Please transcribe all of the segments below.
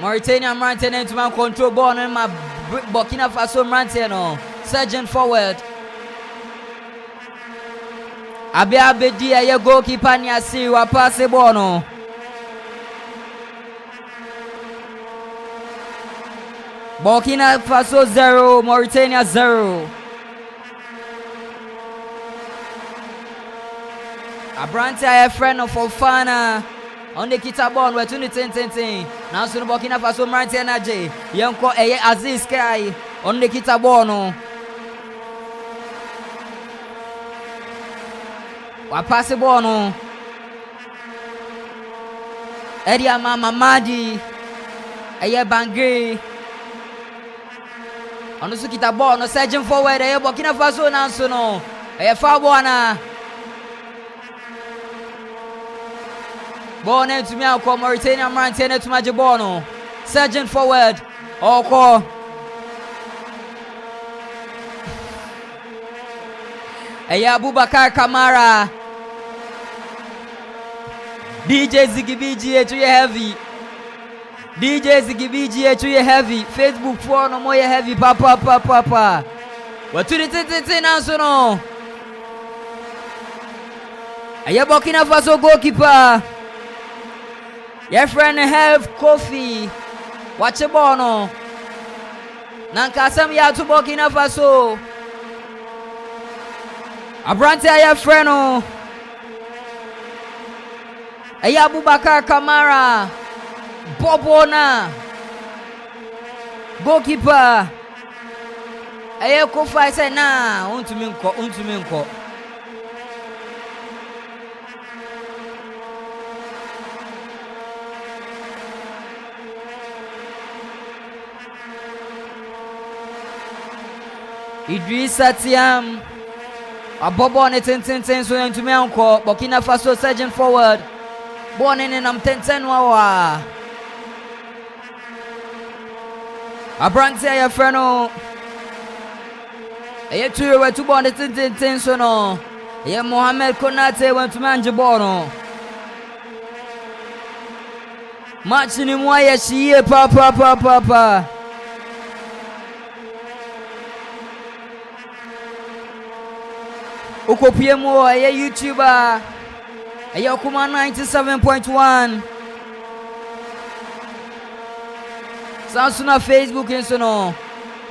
Mauritania Mauritania to man control ball in my Burkina Faso Mauritania. Surging forward. Abedi aye goalkeeper ni asi wa pass ball no. Burkina Faso 0, Mauritania 0. Abrante aye friend of Fofana on the kita ball we 2010. Now so Burkina Faso Mauritania je. Yenko aye Aziz Kai on the kita ball no. Wa pass ball no. Edia Mamadi aye Bangui. On so kita ball no surging forward aye Burkina Faso now so no. Aye foul ball na. Ball to me out Mauritania Mauritania to Majibono. Surging forward. Oko. Aya Abubakar Kamara. DJ Zigibiji to your heavy. DJ Zigibiji to your heavy. Facebook for no more heavy. Papa. What to the now so no. Aya Burkina Faso goalkeeper. Your friend have coffee. Watch a bono. Nankasam ya to Burkina Faso. Abrante your friend. Aya Abubakar Kamara. Bobona. Goalkeeper. Aya Kofa say na. Untuminko. Idrissa Tiam Abobo on it 10 so into me uncle Burkina Faso surging forward. Born in am 10 wawa. Abrante ya freno. Eye two we to born it 10 so no. Eye Mohamed Konate went to manje bono. Match ni mwaye shiye papa. Ukopiemo aye YouTuber aye Okuma 97.1 Sansuna Facebook insono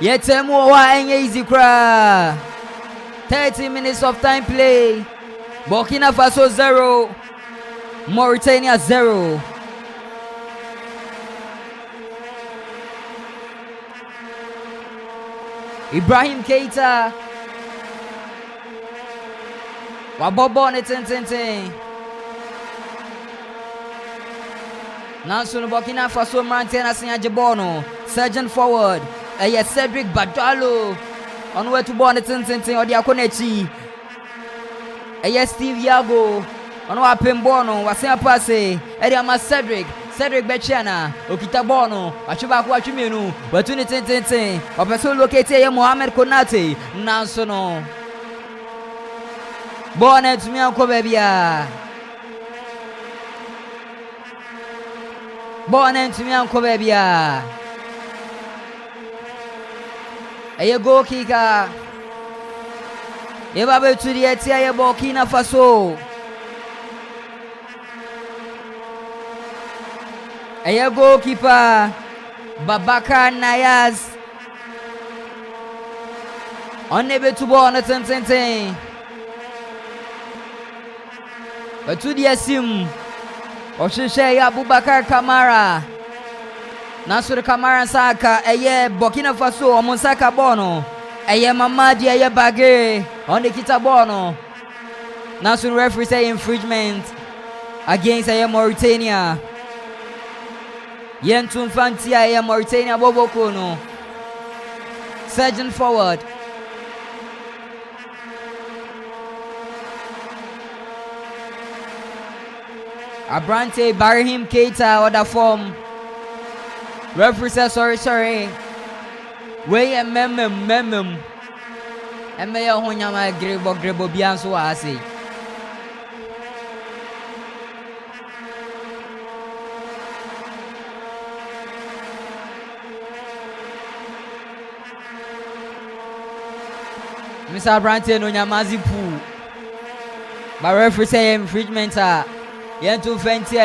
yetemo wa enye easy cra 30 minutes of time play. Burkina Faso 0, Mauritania 0. Ibrahim Keita Wabobo on it 10. Now so Burkina Faso Mauritania Sinyajibono. Surgeon forward. Yes, Cedric Badalo. On way to born it 10 or the Akonechi. Yes, Steve Yago. On what Pembono was a passe. Ediama Cedric Bechana. Okitabono. Achuba Quachimenu. But 10. Or person located Mohamed Konate. Now so no. Bonnet to me uncle babya. Bonnet to me uncle babya. A go kicker. Ever to the Etia Burkina Faso. A goalkeeper Babaka Nayaz. Unable to born at 10. But to the Asim Oshishe Abubakar Kamara Nasur Kamara Saka Aye Burkina Faso Omonsaka Bono Aye Mamadi Aye Bagre on the Kitabono. Nasur referee say infringement against Aye Mauritania. Yentum Fanti Aye Mauritania Bobokono. Surgeon forward. Abrante Barima Keita other form. Referee says sorry. We a memem. Emeya honyama grebo bianso ase. Mr. Branton no nyamazi pool. But referee say infringement yen to fenti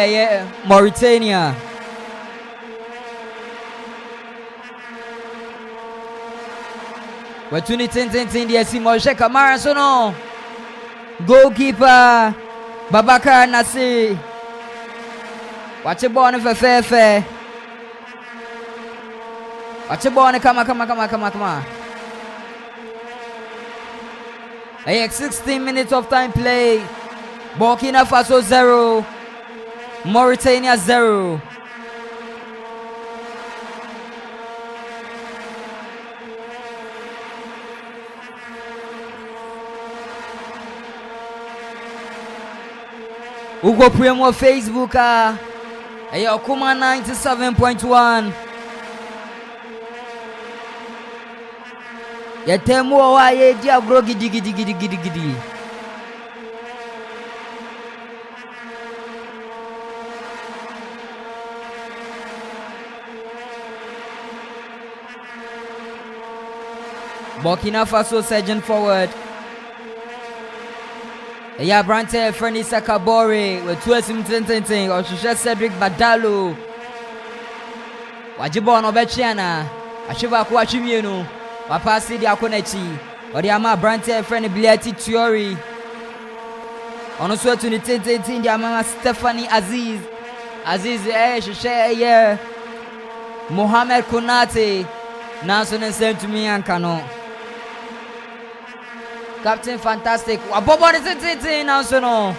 Mauritania. We're 2010 the Simoshe Kamara so no. Goalkeeper Babakar Nasir. Watch the ball for fair. Watch the ball, come on. 16 minutes of time play. Burkina Faso 0. Mauritania 0. Ugo Primo Facebook Okuma 97.1. Yetemu wa ye dia bro gidi. Burkina Faso surging forward. Brante Fernie Sakabore with 2 10 or Cedric Badalo. Wajibon Obechiana. Ashiba Kuachimienu. Wapasi di Akonechi. Odiama Brante Fernie Bliati Theory. Onoswe to the 10 di Amama Stephanie Aziz. Shishe Mohamed Konate. Nanson and sent to me and Kano. Captain Fantastic. Wabobo de 10 now so no.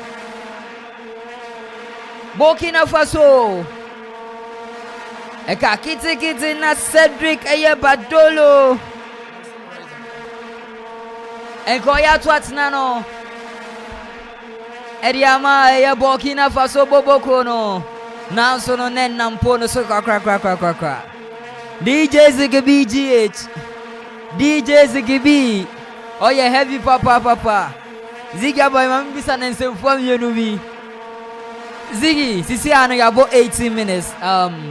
Burkina Faso. Eka kiti na Cedric Badolo. Enkoya twatna no. Ediama Burkina Faso boboko no. Now so no nen nampo no so kra. DJ Zigibi GH. DJ Zigibi. Oh yeah, heavy papa. Ziggy boy, man, be and say from you know me. Ziggy, sisi ano ya about 18 minutes.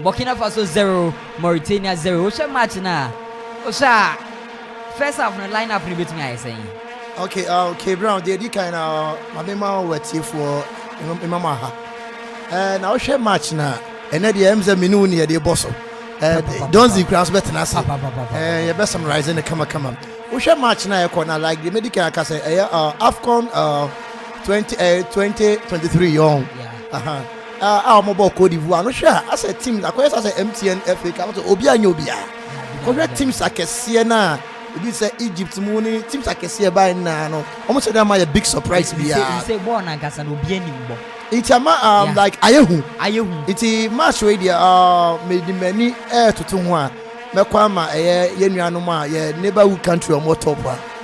Burkina Faso 0, Mauritania 0. What's match na? Osha. First half the lineup ni between I saying. Okay, Brown, they kind of my mama wait here for mama ha. Now what's match na? And the MZ minu ni the boss. Don't see cross bet na say. You best summarize in the come. What's match na corner like the medical can say AFCON 2023 young. Our mobile Cote d'Ivoire. No sure. As a team, as a MTN FA Cup, Obia Nyobia. Correct teams like Siena. If say Egypt money, teams like by now. Almost that might a big surprise be. You say born and Gasan Obia Nimbo. It's a like Ayehu. It's a match radio made many air to Twumhene. Mekwama yenuanoma ye neighborhood country or more top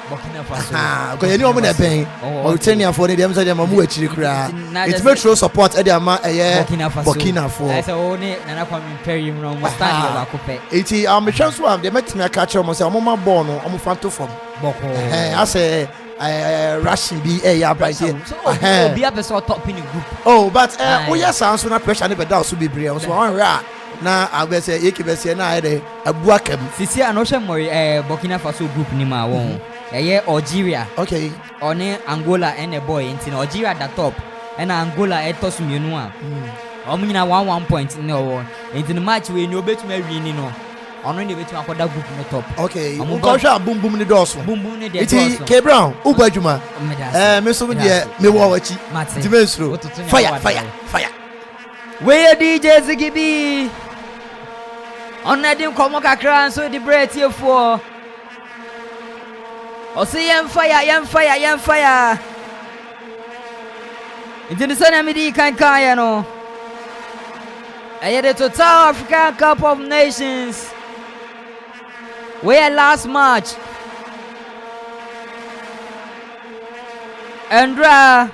Burkina Faso. Because you know when they Mauritania for them say them amu achiri kra. It's metro support e dey ama Burkina Faso. I say only nana kwam imperium no mo stand ba kope. Iti chance one they met me catch am say omo ma ball no omo fan to form. Boko. I say rushing be ya by here. Obi abeso top in the group. Oh, but we ya sound na pressure ne be down so be brave. So one ra na abese yekibese na ede abuakam sisi anoshe mori Burkina Faso group ni ma won Algeria one Angola and a boy in Algeria at the top and Angola etos mienu a omnyina 1 point in no in the match we no betuma win no ono ne betuma akoda group no top go sha boom ni doso boom ni de doso K Brown ubadwuma me so de me wo wachi dimensro fire we DJ Zigibi on Nadim Komokakran so the breath here for see yam fire into the sun amidi kan no the total African Cup of Nations where last match Andra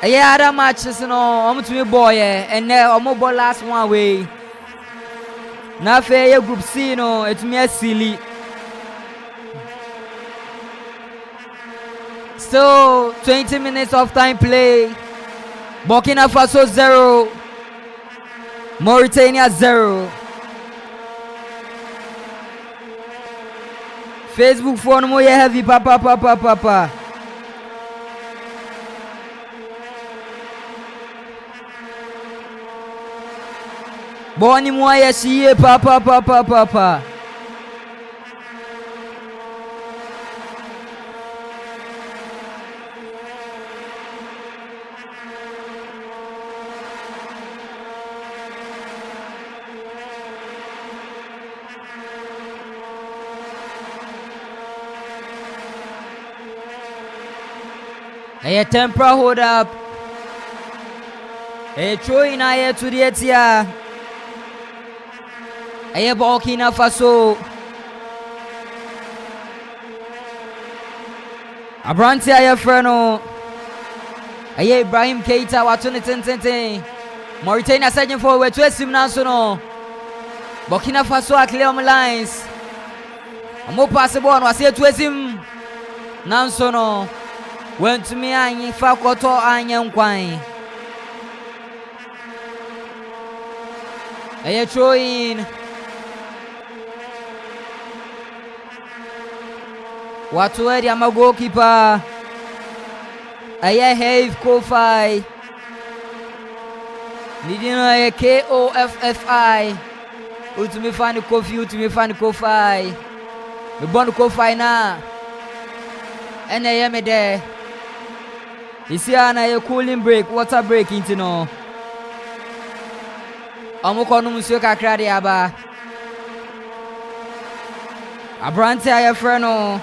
other matches no to me boy and ball last one way na fair group C no it's me silly still 20 minutes of time play. Burkina Faso 0, Mauritania 0. Facebook phone mo ye heavy papa. Boni mo ye siye papa. A temper hold up. A throw in air to the Etia. A Burkina Faso. A Branty air Ferno. A Ibrahim Keita Watun Mauritania surging forward to a sim national. Burkina Faso are clear on the lines. A more possible one was here to a sim national. Went to me anyi fakoto anya nkwan. Aye throw in. Watu edi ama goalkeeper. Aye have Kofi. Nidino aye KOFFI. Utumi fan Kofi. Me bon Kofi na. Ene ye me there. Isi ana ye cooling break, water break into no. Amuko no musio kakra de aba. Abrante aye freno.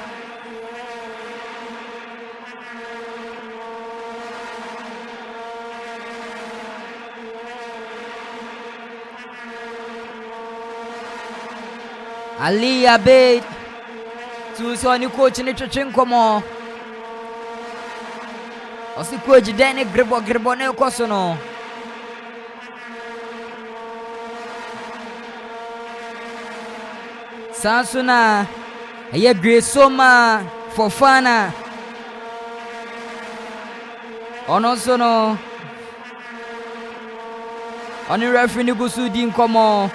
Ali Abed. Tu so ni coach ni twetwe nkomo. Osi koji dene grebo ne koso no. Sansuna aye Gresoma Fofana. Ono sono. Oni referee ni gusu di nkomo.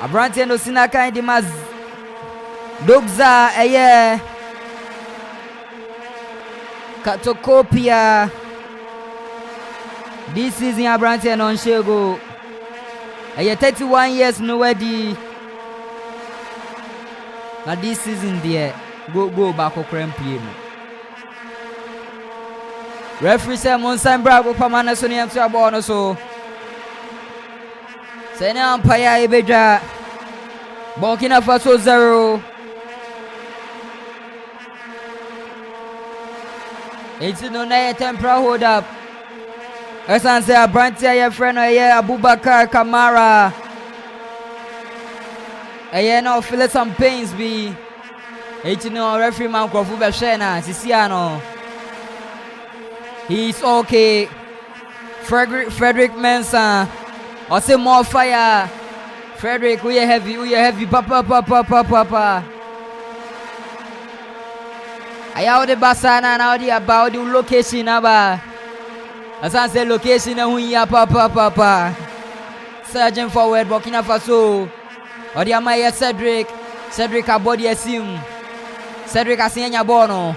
Abrante no sinaka ndi maz. Dogza aye Katokopia. This season Abrante non shego. Aye 31 years no wedi. Now this season there go back okran play no. Referee say Monsan Brago pamana so ne am to ball no so. Say na umpire Ibeja. Burkina Faso 0. It's no na tempera hold up. Esan say Abrante aye friend aye Abubakar Kamara. Aye no feel some pains be. It's no referee man Akuffo be share na Sisiano. He's okay. Frederick Mensah. I say more fire. Frederick, we are heavy, papa. I out the basana now the about the location aba. As I say location na hunya papa. Surgeon forward Burkina Faso. Or the Amaya Cedric abodi esim. Cedric asenya bono.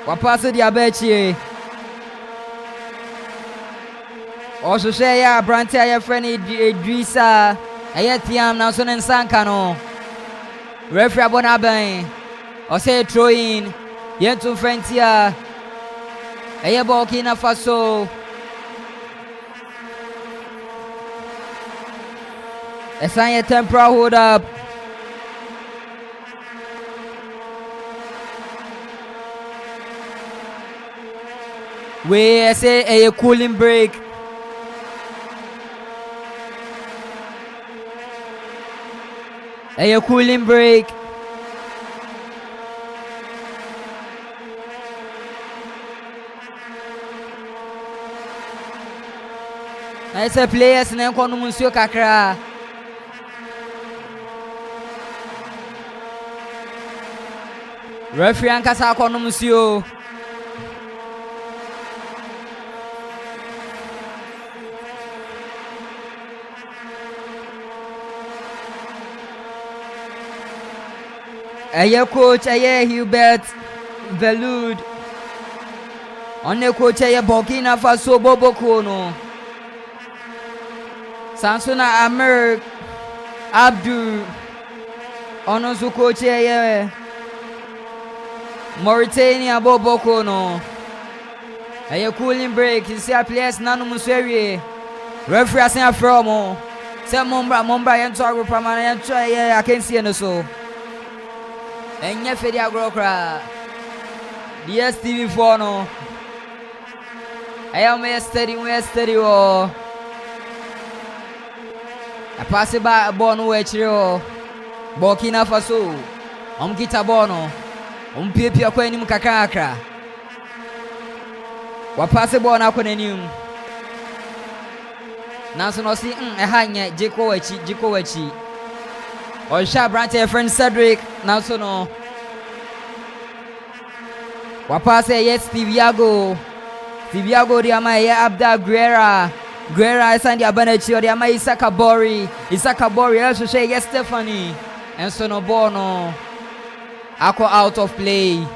Wapaso di abechi. Also say ya Abrante aye friend Idrissa aye tiam na so nsanka no. Referee abona ben. O say throw in. Yentu friend here. Aye Burkina Faso. Esanya tempera hold up. We say a cooling break. A cooling break. I say players na kono musio kakra. Referee ankasa kono musio. Eye coach Eye Hubert Velud. On the coach Eye Burkina Faso Boboko no. Sansona Amir Abdul. On so coach Eye Mauritania Boboko no. Eye cooling break. You see a players nanu muswerie. Referee asen afro mo. Say Mombra yento agro man yento I can see no so. Enye fedi agro kra. DSTV 4 no. I am steady o. I pass it by ball no we chire o. Burkina Faso. Kita ball no. Piepia kwa enim kakakra. Wa pass ball na kwa enim. Nanso no si eha nye jiko wachi. O sha branch friend Cedric nanso no. Wa pass yes Tiviago di ama ya Abda Guerra sandi abanachi di ama Isaka Bori also say yes Stephanie and so no ball no ako out of play.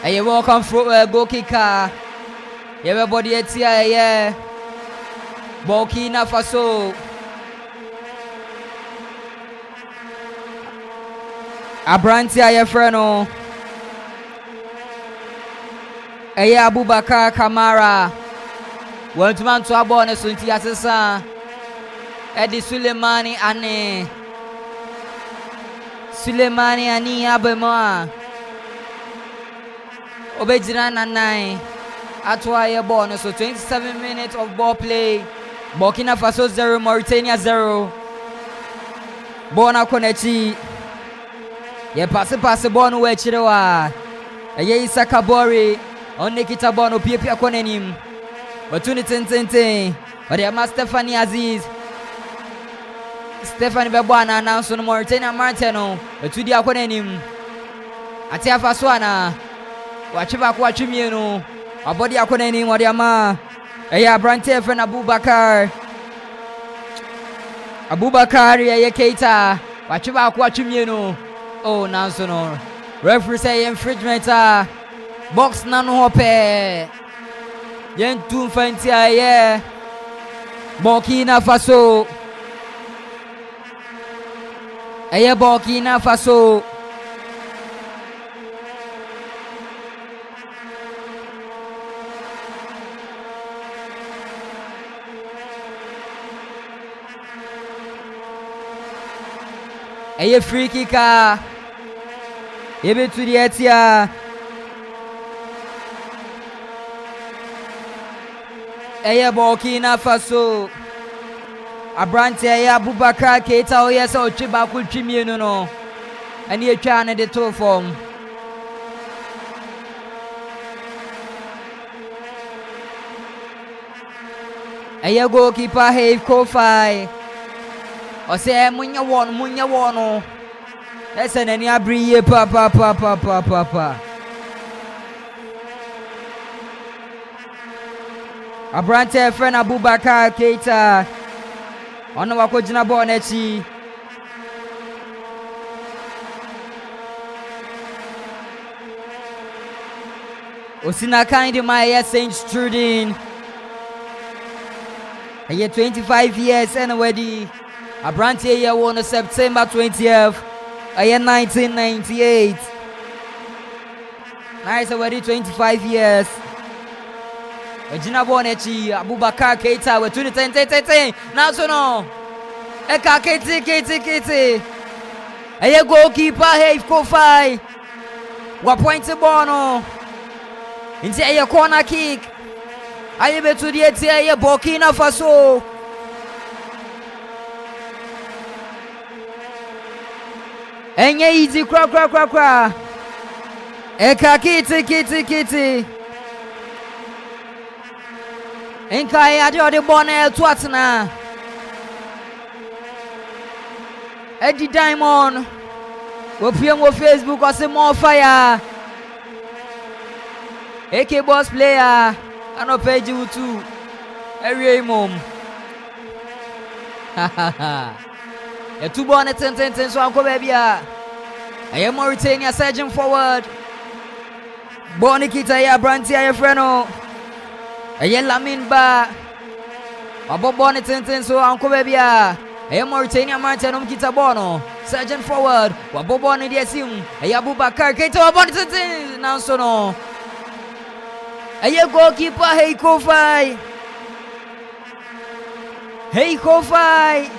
Aye welcome goal kicker. Everybody etia Burkina Faso. Abranti aye freno. Aye Abubakar Kamara. Wantman to abone sunti asesa. Edi Sulemani ani abema. Obejina nanai. Atwa ye ball so 27 minutes of ball play. Burkina Faso 0, Mauritania 0. Bona konechi. Ye pass ball no we chirewa. Ye Isaka Bori. Onne kita ball no piepia konenim. Batuni tentente. But ya Stephanie Aziz. Stephanie Bebwana announce no Mauritania Martino. Batudi akonenim. Atia Faswana. Wachiba kwa chimieno. Abodi akonenim wadiama. Eya Brante friend Abubakar ye Keita. Wachiba kwa chimieno. Oh nanso no. Referee say infringement box nanu hope. Yen Twumhene aye. Burkina Faso. Aye Burkina Faso. Aye free kicker. Ebe to the etia. Aye Burkina Faso. Abrante aye Abubakar Keita o yes o chiba ku twimienu no. Ani etwa na de to form. Aye goalkeeper Have Kofi. O say munya wono. Ese nani abriye pa. Abrante friend Abubakar Keita. Ono wakojina ball nechi. Osina kind my Saint Trudin. Aye 25 years and already. Abrante year won September 20th. Aye 1998. Nice already 25 years. Ejina bonechi Abubakar Keita we 2010. Now so no. Eka Kete. Aye goalkeeper Have Kofi. Wa point ball no. Inti aye corner kick. Aye betu die ti aye Burkina Faso. Enye easy kwa. Eka Kete. Enka ya de bonel twatna. Eddie Diamond. Go PM on Facebook or say more fire. AK boss player. Ano page you too. Every mom. A 2 ball 10 so Uncle Baby. A Mauritania surging forward. Bonikita ya Branty ya Freno. A Lamin Ba. Abo Bonnet 10 so Uncle Baby. A Mauritania Martin Kita Bono. Surging forward. Wabo Bonnet Yasim. A Abubakar Keto Bonnet 10 now so no. A goalkeeper Hey Kofai. Hey Kofai.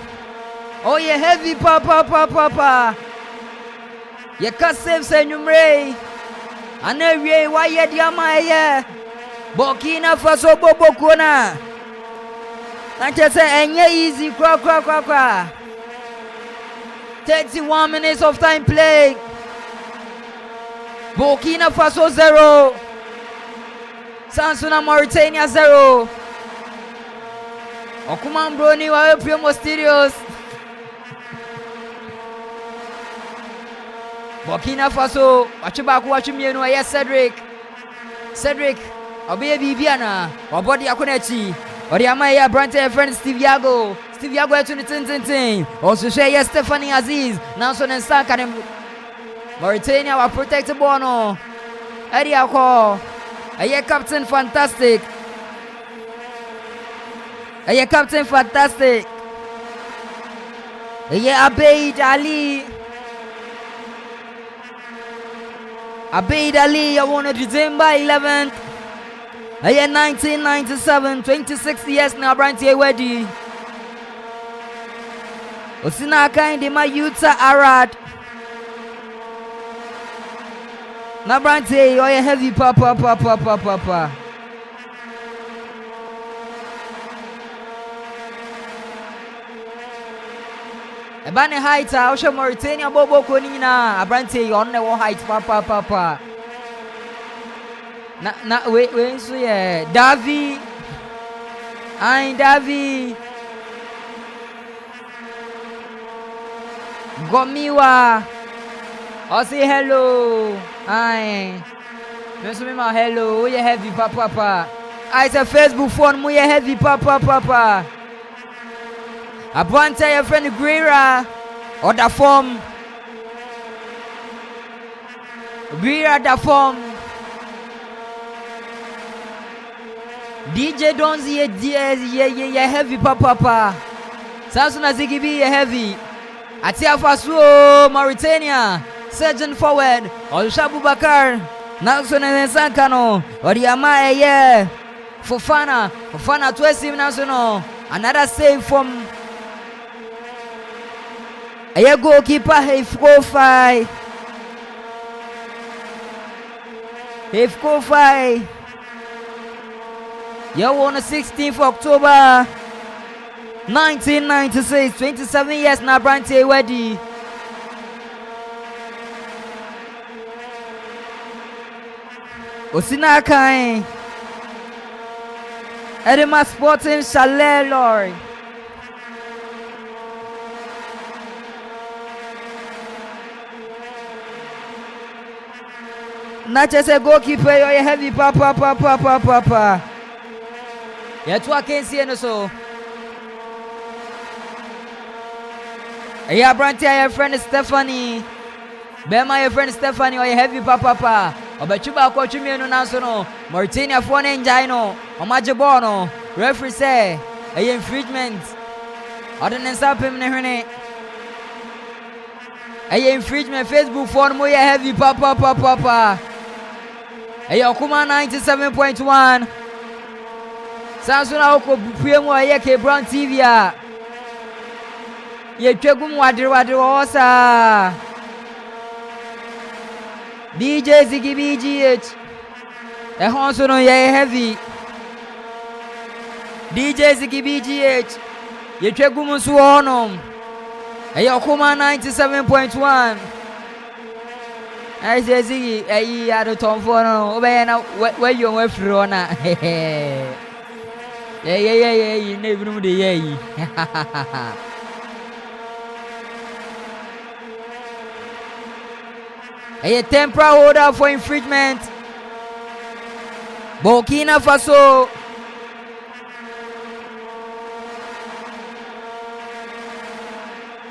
Oh yeah, heavy papa. You can't save Senyumre. And every why you diama Burkina Faso Bobo Kona. I just say and easy cra. 31 minutes of time play. Burkina Faso 0. Sansuna Mauritania 0. Okuman Brony wa Primo Mysterious. Burkina Faso, wachumienu ya Cedric, obiye bibiana, wabodi akunechi, oriama ya Brante friend Steve Yago etu ni tin. Also share ya Stephanie Aziz, Nanso Nensaka ne Mauritania wa protect bono. Eri ako, aye captain fantastic. Aye Abeid Ali, I won December 11th. I had 1997, 26 years now, Branty Wedi. Osinaka in the Mayuta Arad. Now, Branty, you're a heavy papa. Ebane height, I show Mauritania Bobo Konina. Abrante on the height, papa. Wait, so yeah, Davi. Gomiwa. I say hello. Mention me my hello. We heavy papa. I say Facebook phone. We heavy papa. Abante your friend Guira or the form. Guira the form. DJ Donzi ye heavy papa. Sansuna Zigibi ye heavy. Atia Faso Mauritania. Surgeon forward. Olushabu Bakar. Nelson Sankano. Oriama ye. Fofana Twesim Nasono. Another save from a goalkeeper If Kofai. You won the 16th of October 1996, 27 years now, Branty Wedi. Osinakai Edema Sporting Chalet Lord. Not just a goalkeeper, you're a heavy papa. Yet what can see and so. Yeah, Branty, your friend Stephanie. Bema, your friend Stephanie, or a heavy papa. Obachuba Kochumi no Nasono. Mauritania phone engine. Omajabono. Referee say a infringement. Ordinance up him nehune. A infringement Facebook phone mo ya heavy papa. A Okuma 97.1. Sansuna Oko Puemo Yeke Brown TV. Ye Twegum Wadi Osa. DJ Ziggy BGH. A Honsono Ye heavy. DJ Ziggy BGH. Ye Twegum Suonom. A Okuma 97.1. I say Ziggy, a had a Tom for no, where you were from. Yeah, you never knew the yay. A temporary order for infringement. Burkina Faso.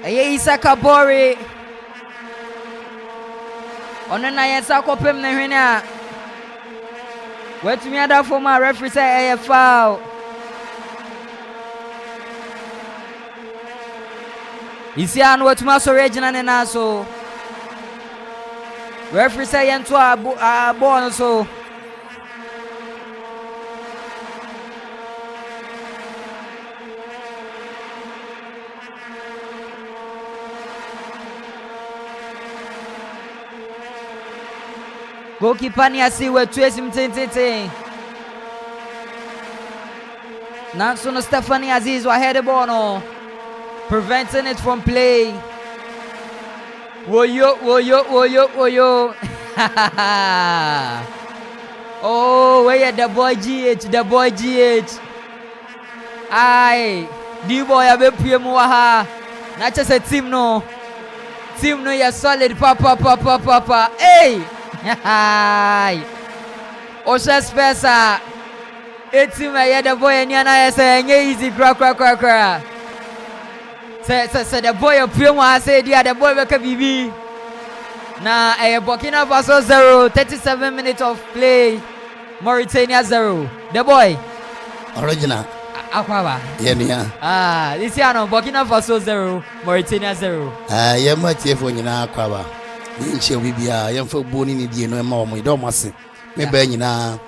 Eye Isa Kabore. Ono na yesa Akropem na hwene a. Wetumi ada for my referee say a foul. Isi anu wetumi so regional ne na so. Referee say yento a ball so. Goalkeeper ni asi wetu esim tentente. Nanso no Stephanie Aziz wa head the ball no. Preventing it from play. Woyo. Oh, where the boy GH. Aye. The boy abe pie mu ha. Na chese team no ya solid papa. Hey. Hi. Osha Spesa. Eti me the boy ni na yesa enye easy kra. Say the boy pie mu ha say dia the boy be ka bibi. Na Burkina Faso 0, 37 minutes of play. Mauritania 0. The boy original Akwaba. Yeah. This year no Burkina Faso 0, Mauritania 0. Yeah, my TF nyina Akwaba. Nche bibia yemfa boni ni die no ma omo do mase. Me ba nyina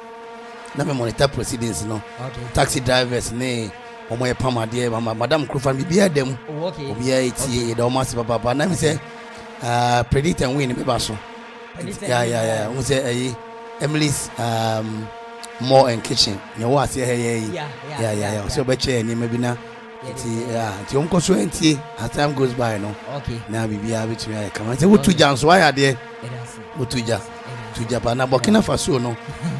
na me monitor proceedings no. Okay. Taxi drivers ne omo ye pamade madam Krufan bibia dem. Okay. Obia etie do mase papa na me say predict and win me ba so. Yeah. We say Emily's more and kitchen. You was here. Yeah. So beche ni maybe na. Ti onko so enti as time goes by no. Okay. Na bibia betumi ay come. Say wutuja nso why ade? Wutuja. Tuja pa na Burkina Faso no.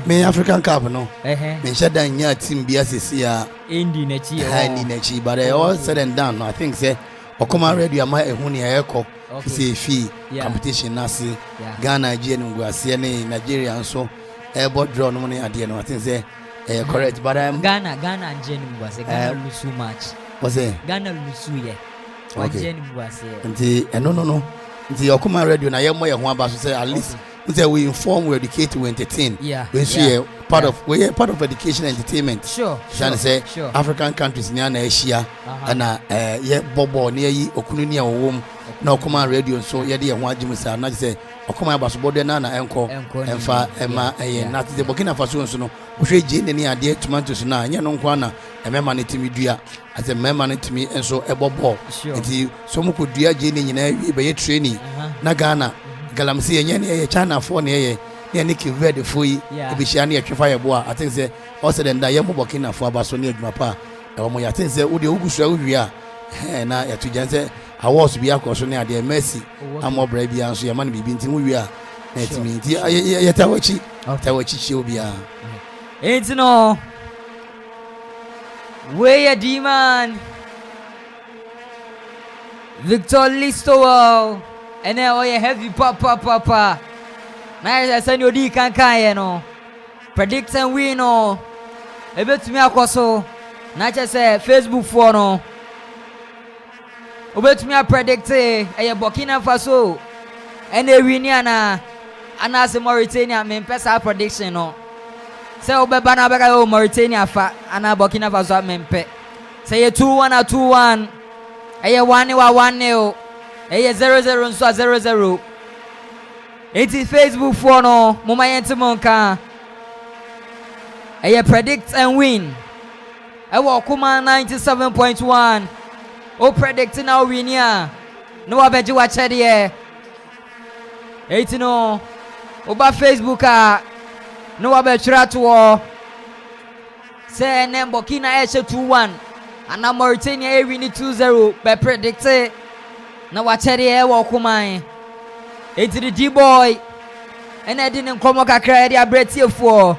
Me African Cup no. Me shada nya team bia sesi a Indi na chi. But all said and done no. I think say Okoma radio ama ehunu ya ekọ. Say fee competition nasi Ghana Nigeria ngwase ne Nigeria nso airboard draw no ne ade no. I think say correct but Ghana Nigeria ngwase Ghana lose so much. What's it? Ghana lose ye. Nigeria ngwase. Nti no. Nti Okoma radio na ye mo ye ho aba so say at least we inform, we educate, we entertain. We part of education and entertainment. Sure. African countries near Asia and bobo near yi okunu near wom na Okoma radio so ye dey ho agim say na say Okoma basobo de na enko emfa ema na the Burkina Faso so no hwe je ne ade tomatoes na anya no nkwa na emema ne timi dua as a member ne timi enso ebobo nti so mu ko dua je ne nyina be ye training na Ghana galamsi yenye ne China for ne ne ki ready for yi be shia ne atwefa ye bo a I think say also den da ye mo Burkina Faso abaso ne adwuma pa e mo ya think say wo de ogusu awi a na ya tujan say awards bi akoso ne ade Messi amo bra bi anso ye man bibi nti wo wi a na timi nti ye tawachi chi obi a enti no we Diman Victor Listo and then oh heavy papa na say no di kan no predict and win no ebetumi akoso na che say Facebook for no obetumi predict Burkina Faso and win ana say Mauritania me pesa prediction no say obeba na beka Mauritania fa ana Burkina Faso me pe say 2-1 2-1 1-1 0-0 nso 0-0. It is Facebook for no mama yente monka. Predict and win. Kuma 97.1. O predict now win ya. No abeji watch here. No. Oba Facebook no abechira to. Say nem Burkina 2-1. And now Mauritania win 2-0. Be predict na wacheri Kuma enti the D-boy and I didn't come kakra dia bretie for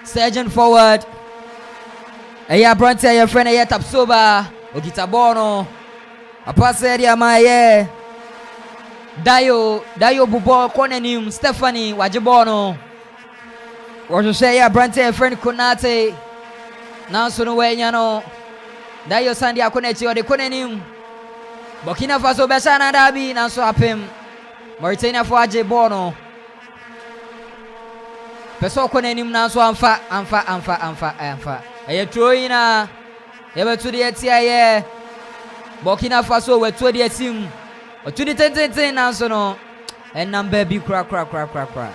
surgeon forward Bronte your friend tap soba ogita bono apase dia maye Dayo bubo konenim Stephanie wajibono wo say Bronte your friend Konate now so no wenya no Dayo sandi akonechi o de konenim Burkina Faso Beshana Dabi Nanso Apem Mauritania for Aje Bono Peso Konenim Nanso Amfa Aye Troina Ebe to the etia Burkina Faso we to the team o to the 10 Nanso no and number bi kra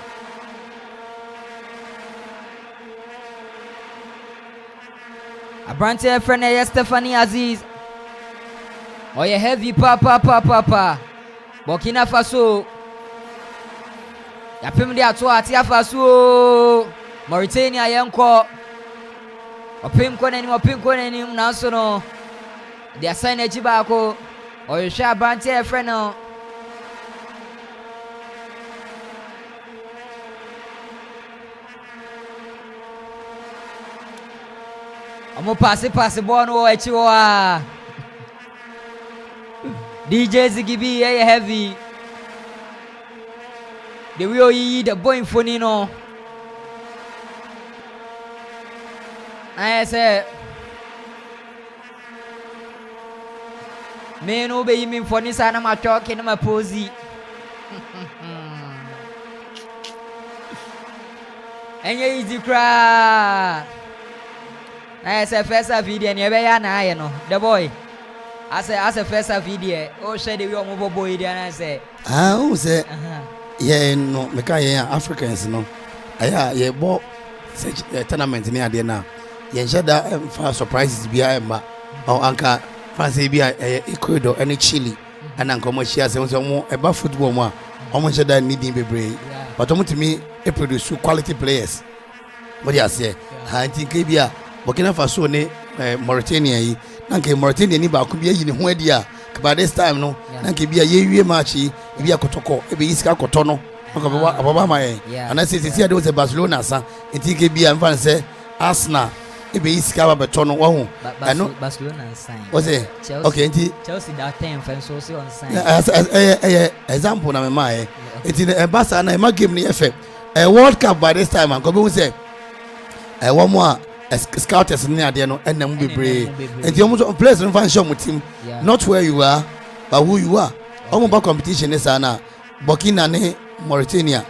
Abrante friend Stephanie Aziz oh yeah heavy papa Burkina Faso yapem dia to atia Faso Mauritania yenko opem konenim Nanso no they assign ejibako oh you share Abrante friend no Amo passe ball no echiwa DJ Zigibi heavy the way the boy phone no I say me no be me phone sana ma talk na ma pose enye easy cry I say first video and you na aye no the boy I say first video oh share the way omo boy there and I say who say yeah no me ka yeah Africans no aya ye bo tournament ni ade na ye share that for surprises bia emba or anka fancy bia Ecuador and Chile and anka share say omo eba football mo a omo share that needing bebre but omo to me produce quality players what you say I think bia Burkina Faso ne Mauritania yi nanke Mauritania ni ba ko bia yi ne ho adi a by this time no nanke bia ye wie match yi bia kotoko e be isika koto no ko baba ma ye ana se se ade o Barcelona sa enti bia mfa se Arsenal e be isika ba beto no wo ho Barcelona sign o se okay enti Chelsea that time fan so on sign example na me ma ye enti e Barca na e ma game ni efe World Cup by this time ko be say one more scouters in there no and them be brave and you almost players don't find show team not where you are but who you are almost about competition is na Burkina ne Mauritania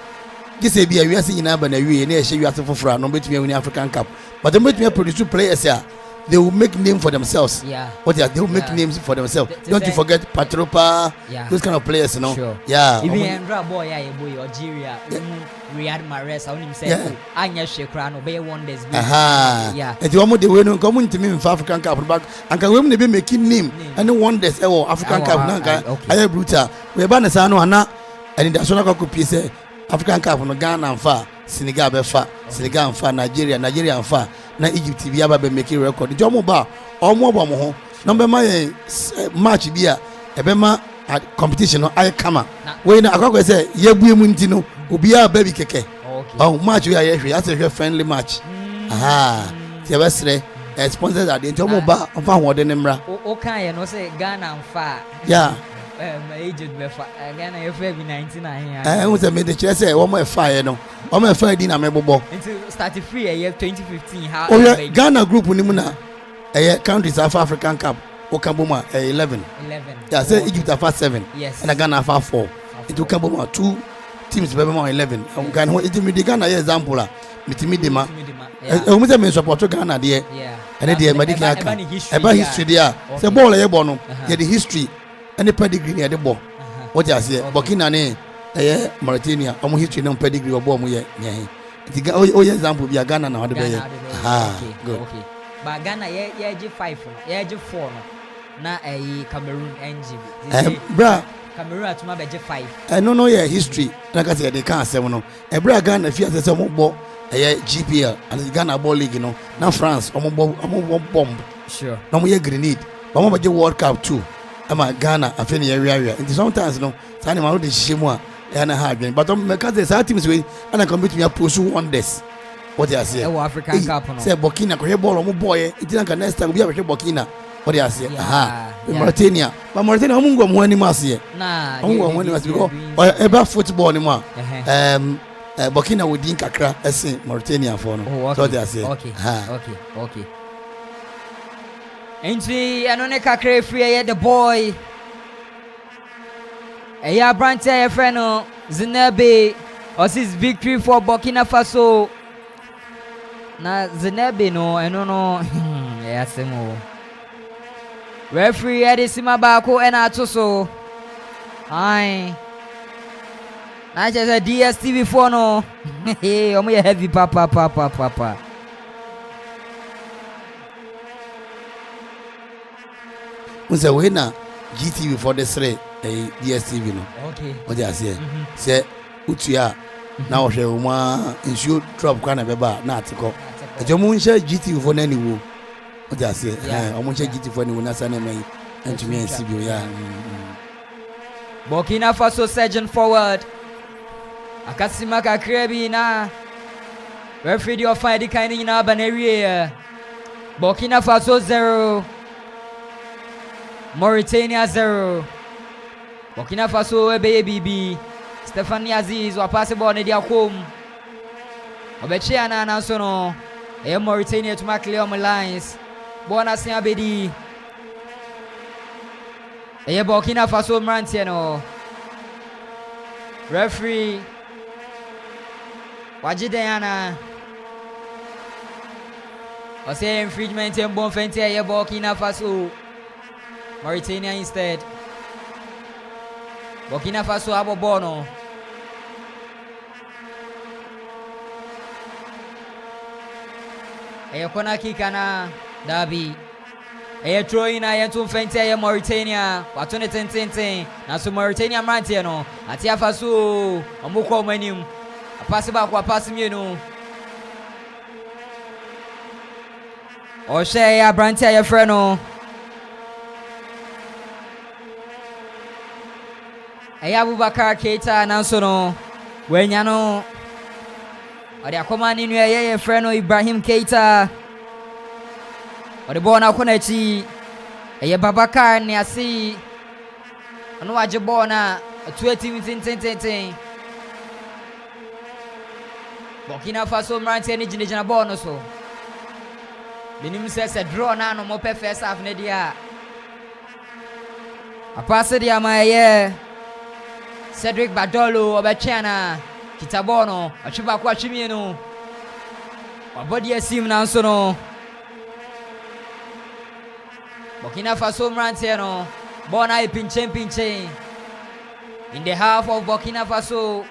this be a we are seeing na na we na share you as for no between win African Cup but them between produce players here they will make name for themselves what they will make names for themselves don't you forget Patropa those kind of players no even Andra boy boy Algeria Riyad Mahrez I him say anya shekra no be wonders and you want the way no come into me in African Cup back and can we be making name and wonders African Cup na aya brutal we ba na sa no ana and international cup piece African Cup no Ghana amfa Senegal be fa Senegal amfa Nigeria amfa na Egypt bi aba be make record the jomo ba omo bo mo ho number my match bi a e be ma competition no I come we na akwa say ye bue mu nti no obi a ba bi keke match we are here as a friendly match ti be sre sponsors are the jomo ba amfa ho de nemra o kan ye no say Ghana amfa Egypt be fa Ghana ye fa bi 99 who say me the chese say one fa no one fa di na me bobo until start free year 2015 how Ghana group ni mu na countries of African Cup o kan bo ma 11 yeah say Egypt afa 7 and Ghana afa 4 it will come bo 2 teams be ma 11 Ghana ho it me the Ghana example la mitimi de ma o say me support Ghana there and dey medical aka eba history there say ball ye bo no ye the history and the pedigree near the ball. What you say? Burkina ne Mauritania. Omo history no pedigree obo omo ye. Iti example bi Ghana na hode be ye. Good. Okay. But Ghana ye G5 no. Ye G4 no. Na Cameroon NG. Bra Cameroon atuma be G5. No ye history. Like I say they can't say no. Bra Ghana fi say omo bo GPL and Ghana ball league no. Na France omo bomb. Sure. Na omo ye grenade. Omo be World Cup too. Ama Ghana afeni area and sometimes no tani ma de shemu a na ha adwen but because the teams we and can beat me push wonders what you say African Cup no say Burkina ko he ball mo boy it na next time we be Burkina what you say Mauritania but Mauritania mo ngom ho ani masse na mo ngom ho ani masse because eba football ni mo Burkina we din kakra ese Mauritania for no so they say okay Entry anone kakra free the boy Eya branch a friend no Zinebe Osis victory for Burkina Faso. Na Zinebe no eno no yasemo. Referee Edisima Bako and Atoso. Aye. Na just a DSTV for no. Hey, omo heavy papa. Unse we na GTV for the three DSTV no. Okay. What they say? Say utua na wo hwe uma insure drop kwa na beba na atiko. Ejo mu nche GTV for na niwo. What they say? Omo nche GTV for niwo na sa na mai antumi NCB ya. Burkina Faso surging forward. Akasima kakrebi na referee di ofa edi kan ni na banerie. Burkina Faso 0. Mauritania 0. Burkina Faso baby. Stephanie Aziz wa pass ball ne dia kom. Obechi ana na so no. Mauritania to clear on lines. Bona sia bedi. Burkina Faso mrantie no. Referee Wajidayana. Ose infringement en bon fente Burkina Faso. Mauritania instead. Burkina Faso abo bono. Kona kikana Dabi. Throwing na yentum fente Mauritania. Watone ten. Na so Mauritania mrantie no. Atia Faso omukọ manim. Pass back kwa pass mienu. Oshe ya brantia ya freno. Abubakar Keita nanso no. Wenya no. Ode akoma ni nua ye freno Ibrahim Keita. Ode ball na kona chi. Babakar ni asi. Ono waje ball na 20 Burkina Faso mrantie ni jinejina ball no so. Minim se draw na no mo pe first half ne dia. Apase dia ma Cedric Badolo obechana kitabono achiba kwa chimienu. Wabodi esim na nso no. Burkina Faso mrantie no. Ball na pinche. In the half of Burkina Faso.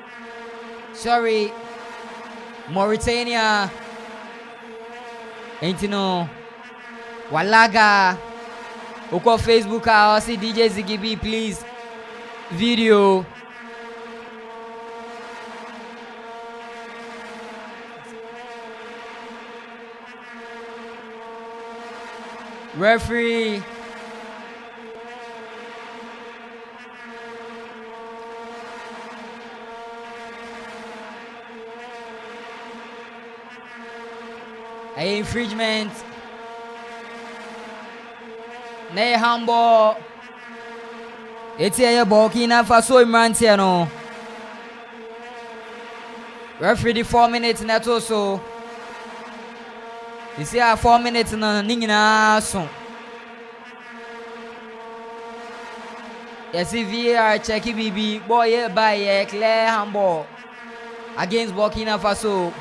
Sorry. Mauritania. Entino. Walaga. Uko Facebook or see DJ Zigibi please. Video. Referee. Infringement. Ne handball. It's a Burkina Faso mrantie no. Referee the 4 minutes net also. You see 4 minutes na ningina so. Yes, VAR check BB boy by clear handball against Burkina Faso.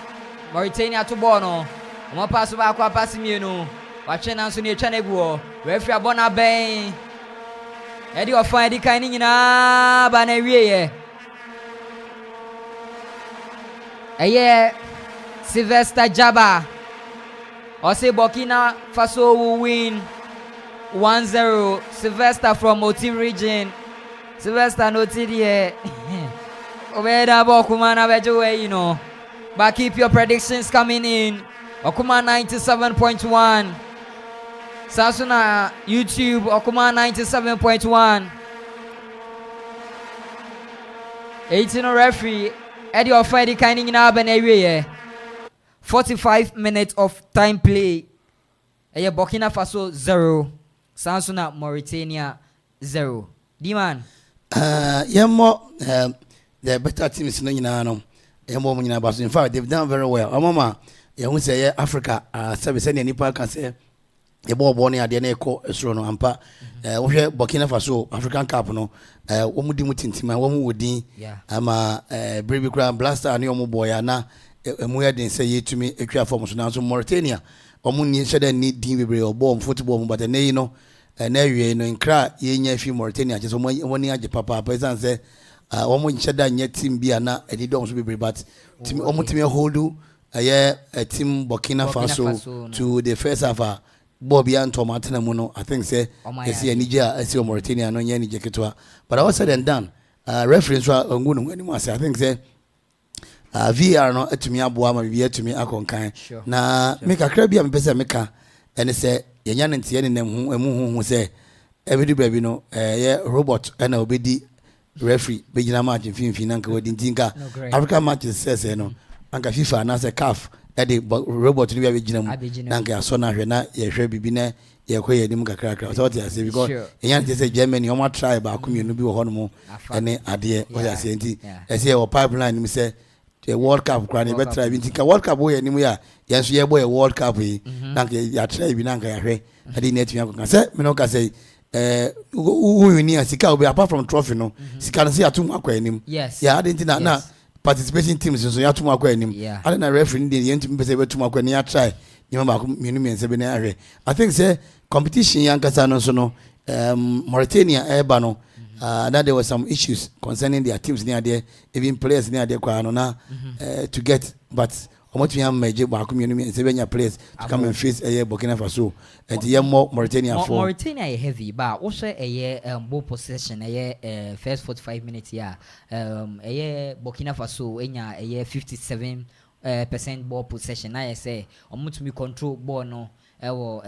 Mauritania to ball no. Omo pass back kwa pass mienu. Wache na nso ne etwa na guo. Referee abona ben. Edi ofa edi kan nyina ba na wie ye. Sylvester Jaba. Ose Burkina Faso will win 1-0. Sylvester from Otim region. Sylvester no tidie. Obeda Bokuma na bejo you know. But keep your predictions coming in. Okuma 97.1. Sasuna YouTube Okuma 97.1. 18 referee Eddie of Eddie Kining in Aben area. 45 minutes of time play. Burkina Faso 0. Sasuna Mauritania 0. Diman. The better teams in in fact they've done very well. Mama, you say Africa service any nipa can say ye bo ne ade na ekọ esoro no ampa wo hwe Burkina Faso African Cup no wo mu di mu tintima wo mu wodin ama Brave Crown Blaster ne omo boya na emu ya den say yetumi etwa form so na so Mauritania omo ni sheda ni din bebre obo football mu but na yi no na wie no nkra ye nya fi Mauritania je so mo ni age papa pesan say omo sheda nya team bia na edi dom so bebre but team omo team hold a team Burkina Faso to the first half Bobby and Tomatana Muno, I think say I see a Niger, I see Mauritania, no Yanni Jaketua. But I was said and done. Reference on Gunum anymore. I think say VR no to me abuama be to me akon kan. Na make a crabby pesa meka and say Yan and Tian who say every baby no robot and obedi referee Begina match in Finanka wedding tinka. African matches says no Anka FIFA and as a calf. Ede robot ni be gina mu nanka aso na hwe na ye hwe bibi na ye koye nim kakrakra so what you say because enyan say Germany o ma try ba akomienu bi wo ho no mu ene ade o ya say nti e say o pipeline ni say the World Cup kra ni be try bi nti ka World Cup wo ye nim ya ye so ye boy World Cup yi nanka ya try bi nanka ya hwe ade na etumi akon say me no ka say who ni asika obi apart from trophy no sika no say atum akwa enim ya ade nti na participation teams so ya tuma kwa enim ade na referee dey yentum pese be tuma kwa ni ya try nyama ba menu mense be na ahwe I think say competition yankasa no so no Mauritania eba no that there were some issues concerning their teams near there even players near there kwa no na to get but omotu ya meje ba menu mense be nya players to come and face Burkina Faso and ye more Mauritania for Mauritania heavy but also ball possession first 45 minutes Burkina Faso enya 57% ball possession na say omutumi control ball no ewo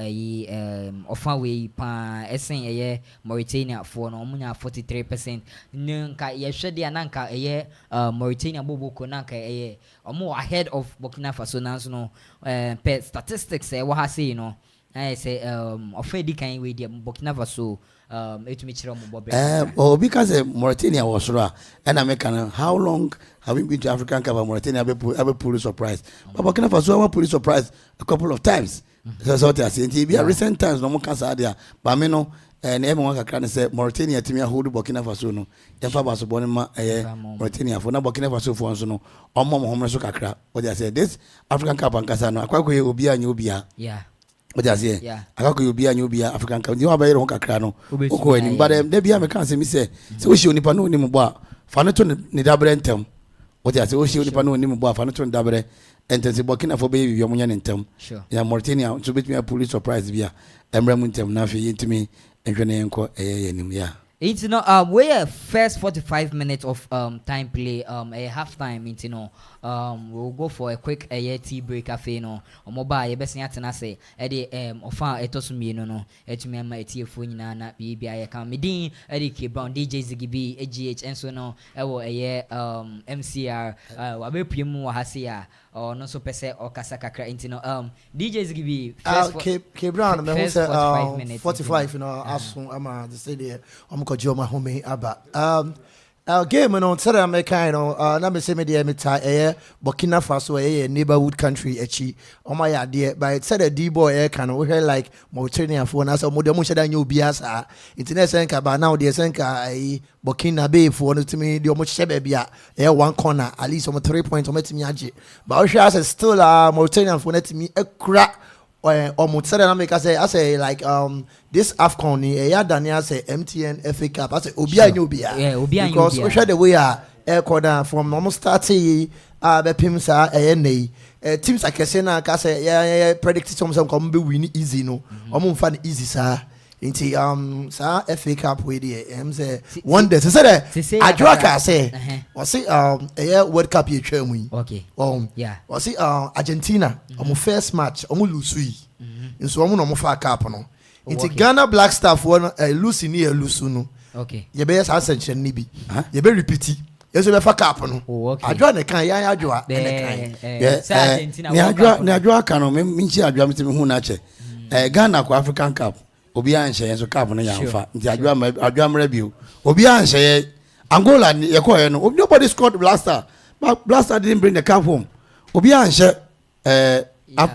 ofa we pa esen Mauritania for no omunya 43% nka ye hwede ananka Mauritania boboko nanka omo ahead of Burkina Faso nanso no per statistics we ha say no I say ofedi kan we dey Burkina Faso etumi chira mo bobe because Mauritania was raw and American how long have we been to African Cup Mauritania have pulled surprise but Burkina Faso have pulled surprise a couple of times so what I say be recent times no more cancer there but me no and everyone can say Mauritania team hold Burkina Faso no Yafa Baso Bonima Mauritania for na Burkina Faso for so no omo mo so kakra what I say this African Cup and Kasa no akwa ko obi anyo obia what I say akwa obi anyo obia African Cup you abaye ho kakra no oko ani but dem bia me kan say me say we shi onipa no ni mo bo fa no to ni dabre ntem what I say we shi onipa no ni mo bo fa no to ni dabre ntem se Burkina Faso be bi omunya ni ntem ya Mauritania so bit me a police surprise bia emra mu ntem na fe yentimi enhwene enko enim it's we first 45 minutes of time play a half time into we'll go for a quick tea break cafe no mobile ye best atena say e de ofa etosumi no etumi ama etiefo nyina na bibia ye kan medin e de K Brown DJ Zigibi AGH enso no e wo MCR wa be piem wa hase a no so pese o kasa kakra into DJ Zigibi first K Brown me say 45 aso ama the stadium Joma home aba game no said America na me say me dey me tie Burkina Faso neighborhood country echi o ma ya dey but said the D boy can we like Mauritania for na so mo dem sheda nya obi asa internet senka ba now dey senka Burkina Bay for no timi dey mo hye ba bia one corner at least 3 points o metimi age but we as still Mauritania for na timi ekura Mutsada America say I say like this AFCON Daniel say MTN FA Cup I say Obia Obia because we share the way corner from almost 30 Bepimsa teams like Kesena ka say predict some come be win easy no fan easy sir Inti FA Cup we dey say one day say Adwaka say we see World Cup ye twam yi okay we see Argentina first match lose yi nso no fa cup no inti Ghana Black Star for lose ni lose no okay ye be sa sanction ni bi ye be repeat yeso be fa cup no adwa ne kan yan adwa ne kan Argentina ne adwa kan no me nchi adwa me hu na che Ghana ko African Cup obi anhye enso cup no yamfa nti adwa mra bio obi anhye Angola ye ko ye no nobody scored Blaster but Blaster didn't bring the cup home obi anhye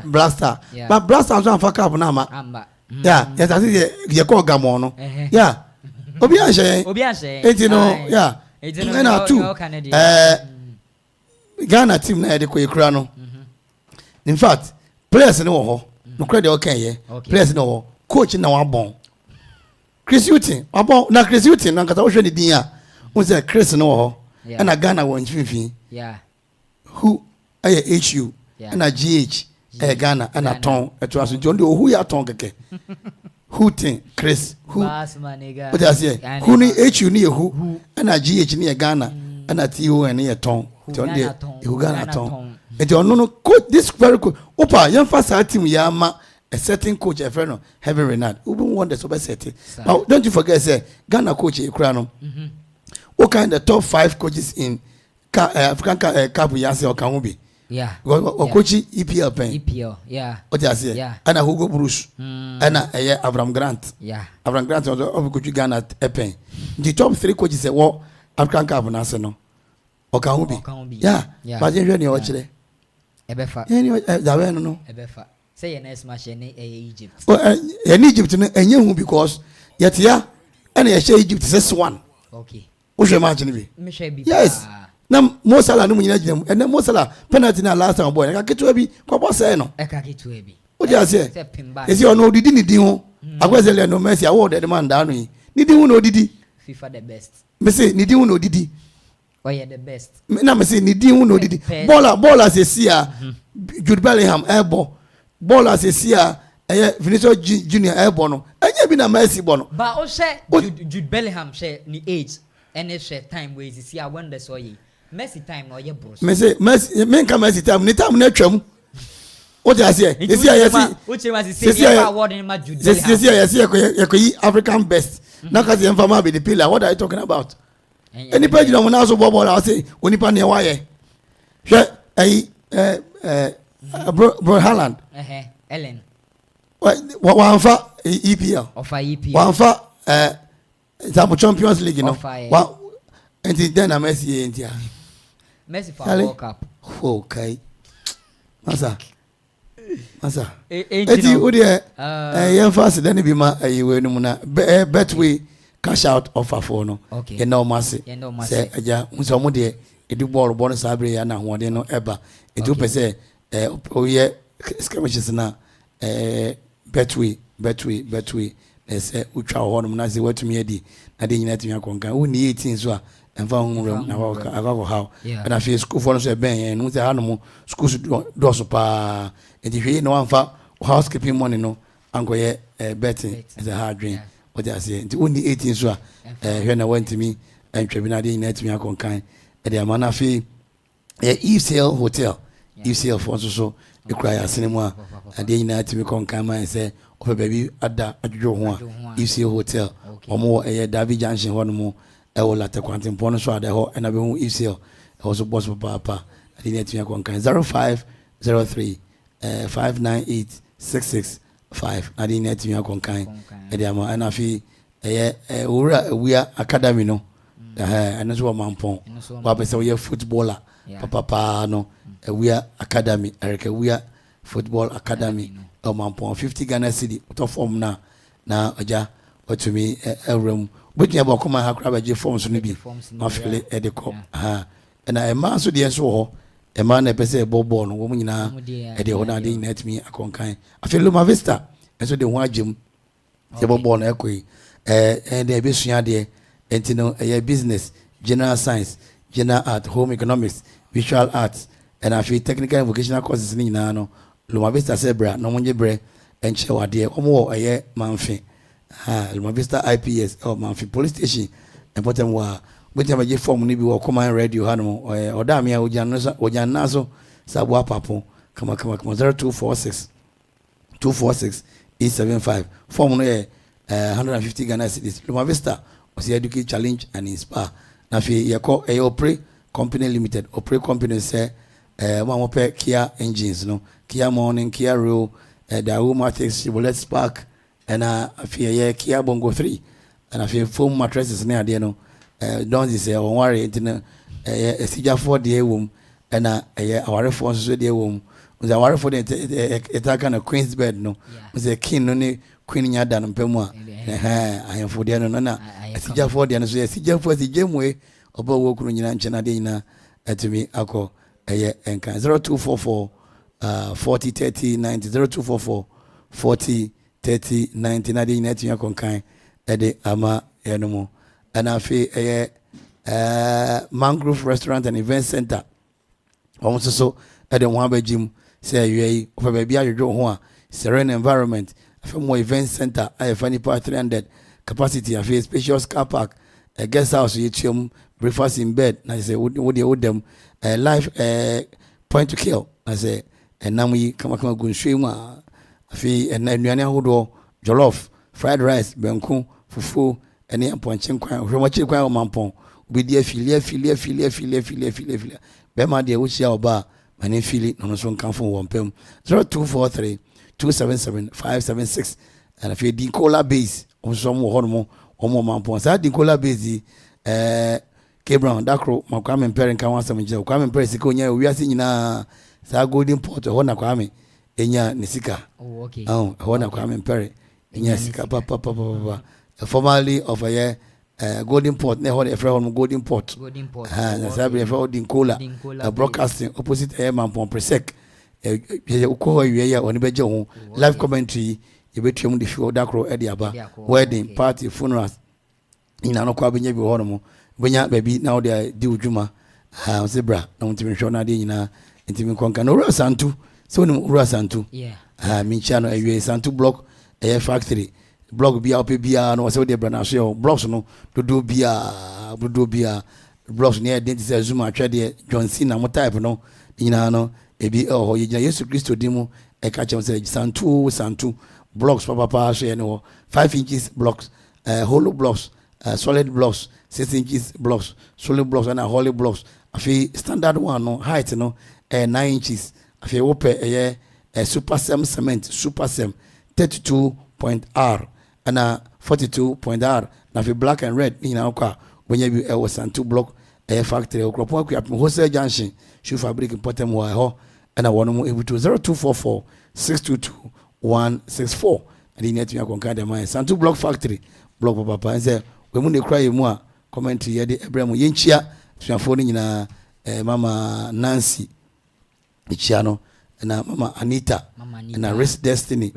Blaster but Blaster so anfa cup na ama Yeah, yes, I think you call Gamono. Yeah. Obiashe. It's no, yeah. It's two. Ghana team na edeko ekrano. In fact, players no ho. No credit okay. Players no ho. Coach na wabon. Chris Utin, wabon na Chris Utin na kata wo hwe ni din a. Wo say Chris no ho. And a Ghana won finfin. Yeah. Who HU and a GH Ghana and a ton at was John who ya ton keke. Who think Chris who what I say who ni HU near who and a GH near Ghana and a TO and near ton who Ghana ton. And you no coach this very cool. Opa young fast team yama a certain coach a friend heavy Renard who won the super set. Now don't you forget say Ghana coach Ekrano. What kind of top 5 coaches in African Cup Yasi or Kamubi? Yeah. Coach EPL pen. EPL, yeah. What I say? Yeah. And a Hugo Bruce. And a Abraham Grant. Yeah. Abraham Grant was of coach Ghana at pen. The top 3 coaches say, well, African Cup National. Or Kamubi. Yeah. But you really watch it. Ebefa. Anyway, that no. Ebefa. Say a nice match in Egypt. Well, in Egypt, and you because yet, yeah, and I say Egypt is one. Okay. What's your imagine me? Yes. Now, most of them, and then most of the penalty na last time boy. I get to be. What say no? I can get to be. What do you say? Is you know didn't do? I was a no mercy award the man down me. Need you know did FIFA the best. Me say need you know did oh yeah the best. Na me say need you know did baller say see Jude Bellingham airball. Baller say see Vinicius Junior airball no. Anya bi na mercy bono. But o say Jude Bellingham say ni age. Any share time where is see I wonder so ye Messi time or your bros. Messi men come Messi time ni time na twam. What I say? You see I see. Which was say award in my Jude. See I see you African best. Now cause the informer be the pillar. What are you talking about? Any page na mona so ball I say onipa na why. Bro Haaland. Ellen. One for EPL. Of EPL. One for Example Champions League, you know. And then I'm Messi in here. Messi for World Cup. Okay. Masa. Eti udi young fast then be ma we no na betway cash out offer for no. Okay. You know Masi. Say aja unso mo de edu ball bonus abre ya na hoode no eba. Edu pese oye skirmishes na betway say utwa ho no na say watumi adi na de nyina tumi akonka wo ni 18 so a emfa honrum na akako how and I feel school for no say ben no say hanom school do so pa enti hwe no amfa housekeeping money no ankoye betting is a hard dream what I say enti wo ni 18 so a hwe na wantumi antwa na de nyina tumi akonkan e de amana fi ECL hotel ECL for so ekura ya sinema ade nyina tumi konkan man say of baby ada adwo ho a ECL hotel omo David Junction ho no mo e wo late kwantin pon so ada ho e na be hu ECL e wo so boss papa ade ne tumi konkan 0503 598 665 ade ne tumi konkan e de ama na fi owura awia academy no ene so mampon wa be se wo footballer papa no awia academy erika awia football academy Amanfo 50 Ghana cedi to form na aja otumi ewrem butia ba koma ha kra ba je form so no bi afile e de ko na e ma so de so ho e ma na pese bobo no wo nyina e de ho na de nyina tumi akonkan afile Loma Vista e so de ho agem je bobo na ekoi de be sua de entino business general science general art home economics visual arts and afile technical and vocational courses ni nyina no Loma Vista Sebra no monye bre enche wade omo eye manfi Loma Vista IPS manfi police station important wa beti amaje form ni bi wo command radio hanu oda me ojanna so sabu apapo kama 0246 875 form no 150 Ghana cedis Loma Vista was educate challenge and inspire na fi yeko opre company limited opre company say one more Kia engines no Kia Morning Kia Rio the Aromatics Chevrolet Spark and I fear Kia Bongo 3 and I feel foam mattresses near there no don't say on worry into a Sija 4 day womb and our response to the womb was a war for the attack on a queen's bed no was a king no queen yada no pemwa I am for the no I see for the so see for the game way obo wo kunu nyina nche na de nyina atumi akọ enka 0244 40 30 90 0244 40 30 90 na de nyina atumi akọ kan ede ama enomo ana afi Mangrove Restaurant and Event Center almost so ede ho abagim say you over baby adwo ho a serene environment afi more event center I funny part 300 capacity afi spacious car park a guest house you breakfast in bed na say would them live point to kill I say nam yi kama gunhwe mu a afi anuane ahodo jollof fried rice benku fufu ene aponchen kwan hwemachi kwan o mampon obedi afilia be ma de wo hia oba mane fili no so nkanfo wo mpem 0243 277 576 and afi dinkola base onso mo ho no mo mampon sa dinkola base Brown dakro makwame mpere nka wansam nje kwame mpere sika onya wiase nyina sa golden port ho na kwame enya ne sika okay ho na kwame mpere enya sika formerly of a golden port ne ho e frɛ ho golden port na sabre frɛ dinkola broadcasting opposite mampon presec uko ho wie ya oni beje ho live commentary ye betuam de show dakro e de aba wedding party funerals ina no kwa benya bi ho no benya baby now they do juma zebra na untimi show na de nyina ntimi konka no ura santu so ni ura santu mincha no awie santu block factory block bia op bia no so de bra na so blocks no dodo bia blocks ne identity zuma atwede John C na mo type no nyina no ebi ho ye gina Yesu Kristo dimu e ka chem say santu blocks papa so ye no 5 inches blocks hollow blocks solid blocks 6 inches blocks solid blocks and hollow blocks afi standard one no height no 9 inches afi wope super cement super cement 32.R and 42.R na afi black and red ni na kwa wenye bi was santu block factory Akropong-Akuapem wholesale junction shoe fabric important wa ho and one mo able to 0244 622 164 and the net we are the my santu block factory block papa and say we mu ne cry mu a commentary ye de ebrem yenchia suafo ni nyina mama Nancy ichia no na mama Anita na Rich Destiny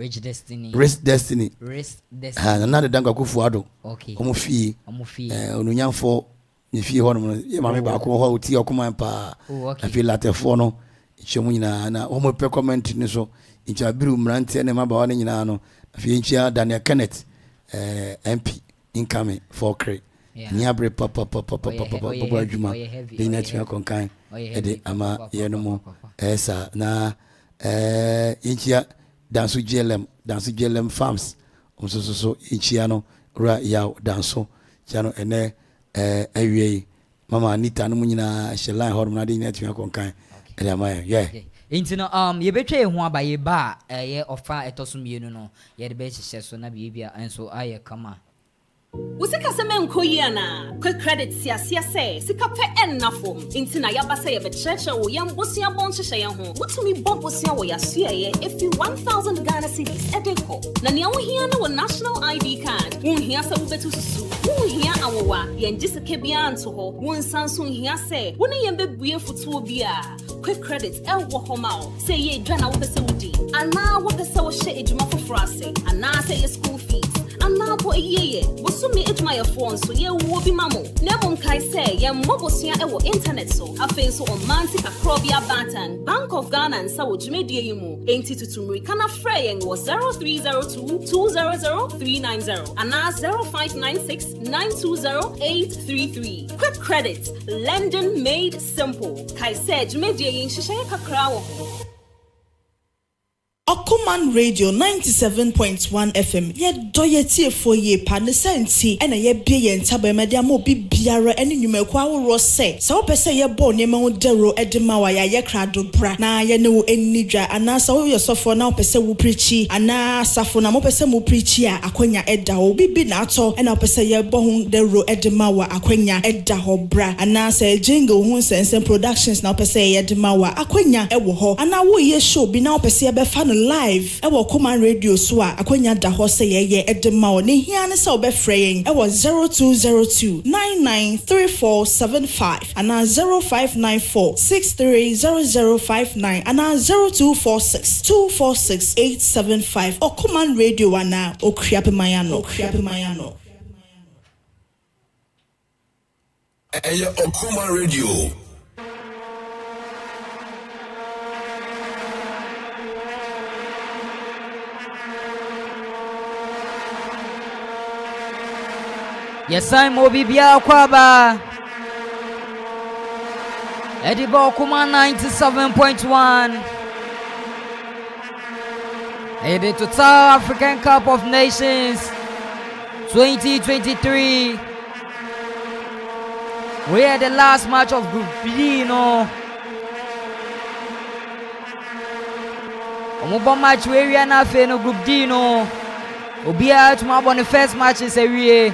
na de dango Akuffo ado omo fie onunyamfo ni fie ho no ye mama ba ko ho oti okoma pa na fie latefo no ichemu nyina na omo pe comment ni so ichia biru mrante ne maba wa nyina no fie ichia Daniel Kenneth MP incoming for cre ni abre papa juma de net me konkan ede ama ye no mo esa na inchia danso GLM farms so inchia no ra ya danso chano ene awie mama Anita no nyina sheline ho na de net me konkan ede ama ye intino ye betwe ho aba ye ba ye ofa etosumienu no ye de be hihye so na bibia enso aye kama Usika seme nkoyiana quick credit siasia se sika pe ennafo intina yabasa ye becheche wo yambosia bonchehye ye ho wotumi bombosia wo yasua ye if you 1000 Ghana cedis edeko na ne ohia na wo national ID card wohia se wobetu susu wohia awowa yenjisike bia anto ho wonsanso hia se woni yembebue futuo bia quick credit elwo homao se ye dwana wo pese wudi ana wo pese wo hye edwuma fofrase ana se ye school fees ana po eyeye wosumi edwuma ye phone so ye wo bi mamo nebom kai say ye mbobosia e wo internet so afen so on manti akrobia batan Bank of Ghana and sawo dwumedie yimu enti tutumri kana frey wo 0302 200 390 ana 0596 920 833 quick credit lending made simple kai say dwumedie yin hihye kakra wo ho Okuman Radio 97.1 FM. Ye do ye tie for ye pa ne senti ena ye bie ye ntaba media mo bi biara ene nwumekwa wo se. Sa wo pese ye bo ne ma wo dero edema wa ya ye krado bra na ye ne wo enidwa ana sa wo yosofo na wo pese wo preachi ana safo na mo pese mo preachi a akwanya eda wo bibi na ato ena wo pese ye bo hu dero edema wa akwanya eda ho bra ana sa jingle hu sense productions na wo pese ye edema wa akwanya ewo ho ana wo ye show bi na wo pese ye be fa no live ewo Okuman Radio so a akwanya da ho se ye edema wo ne hia ne sa wo be freying ewo 0202 993475 ana 0594 630059 ana 0246 246 875 Okuman Radio ana Okuapem. Okuman Radio. Yes, I'm Obibia Kwaba. Edibo Okuman 97.1. The Total African Cup of Nations 2023. We had the last match of Group B, you know. Omo match where we are now no Group D, you know. Obia to my the first match is a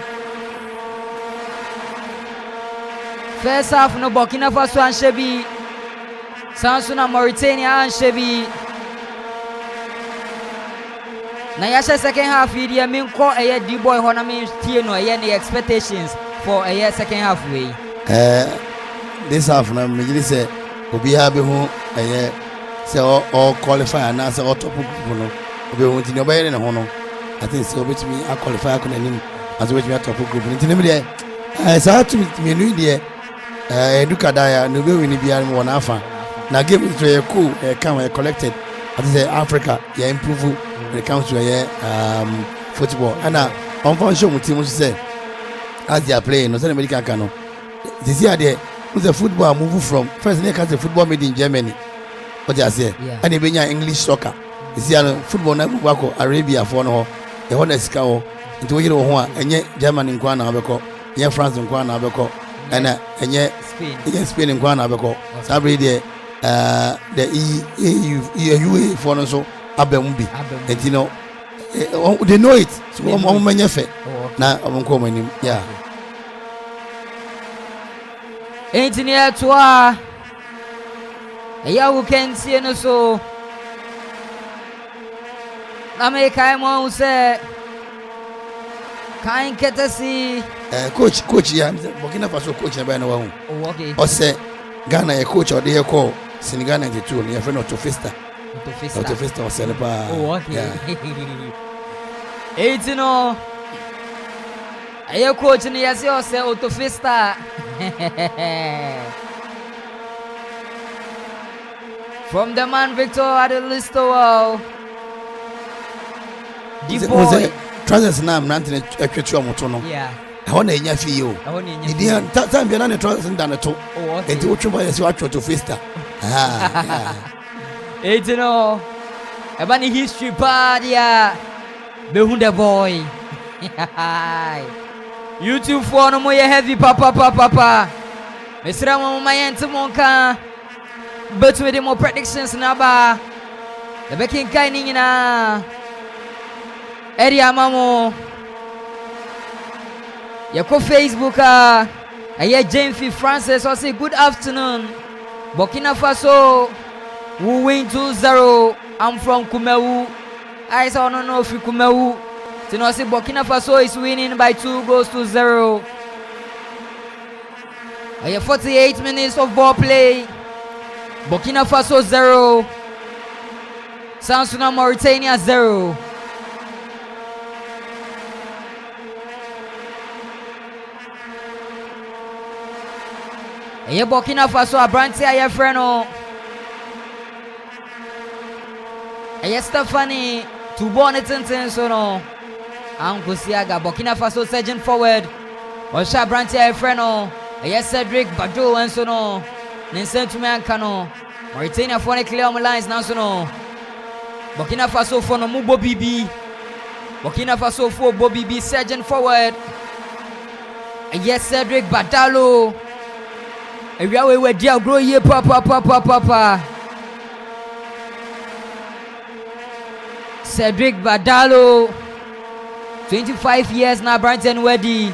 first half no Burkina Faso and Shebi. Sansuna Mauritania and Shebi. Na yasha second half here mean call a D boy hona me tie no any expectations for a second half way. This half na me really say obi ha be hu say all qualify na say all top group no obi hu tin obi ne ho no I think say obi to me qualify ko nanim as obi to me top group tin me dey say to me no dey eduka dia no be win bia mo na afa na game is very cool come collected I say Africa ya improve when it comes to football and on show mu team say as they are playing no say American can no this year there the football move from first they can say football made in Germany what they say and they bring English soccer this year football na go back Arabia for no e ho na sika ho nti wo yire wo ho a enye Germany nkwa na abeko enye France nkwa na abeko and enye Spain nkwa na abeko sabre there the EU for no so abembi and you know they know it so manyefe na onko manim yeah engineer toa you can see no so na me kai mo say kan ketasi coach ya Burkina Faso coach na ba na wa hu okay o say Ghana e coach o dey call Senegal 92 ni friend of Tofista o say pa okay 18 ayo coach ni yasi o say Tofista from the man Victor Adelisto the boy trousers na mrante na atwetu omoto no yeah I want to fi yo idi time bia na ne trousers nda ne to enti otwumba yesi watwo to festa no ebani history padia behu the boy YouTube for no more heavy papa mesra mo mayente monka but with more predictions na ba the baking kai ni na area mamo Yako Facebook aye James Francis or say good afternoon. Burkina Faso will win 2-0. I'm from Kumewu. I saw no if Kumewu. So say Burkina Faso is winning by 2-0. Aye 48 minutes of ball play. Burkina Faso 0. Sansuna Mauritania 0. Eye Burkina Faso abranti aye freno. Eye Stephanie to born it in so no. Ankusiaga Burkina Faso surging forward. Osha abranti aye freno. Eye Cedric Bado and so no. Ninsen to me ankano. Mauritania for the clear on the lines now so no. Burkina Faso for no Mubo BB. Burkina Faso for Bobby B. Surgeon forward. Yes, Cedric Badalo. And we are with Dia Grow ye papa. Cedric Badalo. 25 years now, Branton Weddy.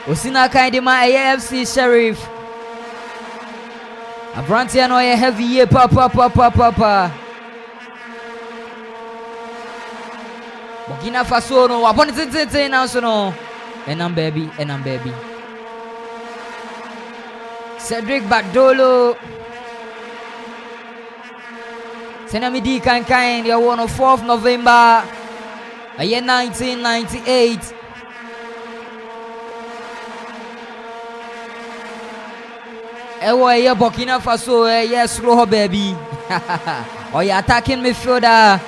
Osina Kaindima AFC Sheriff. A Branton or a heavy ye papa. Burkina Faso no wapon tete na so no enam baby Cedric Badolo Senamidi kan dia won on 4th November a year 1998 Burkina Faso yes slow baby oh you attacking midfielder.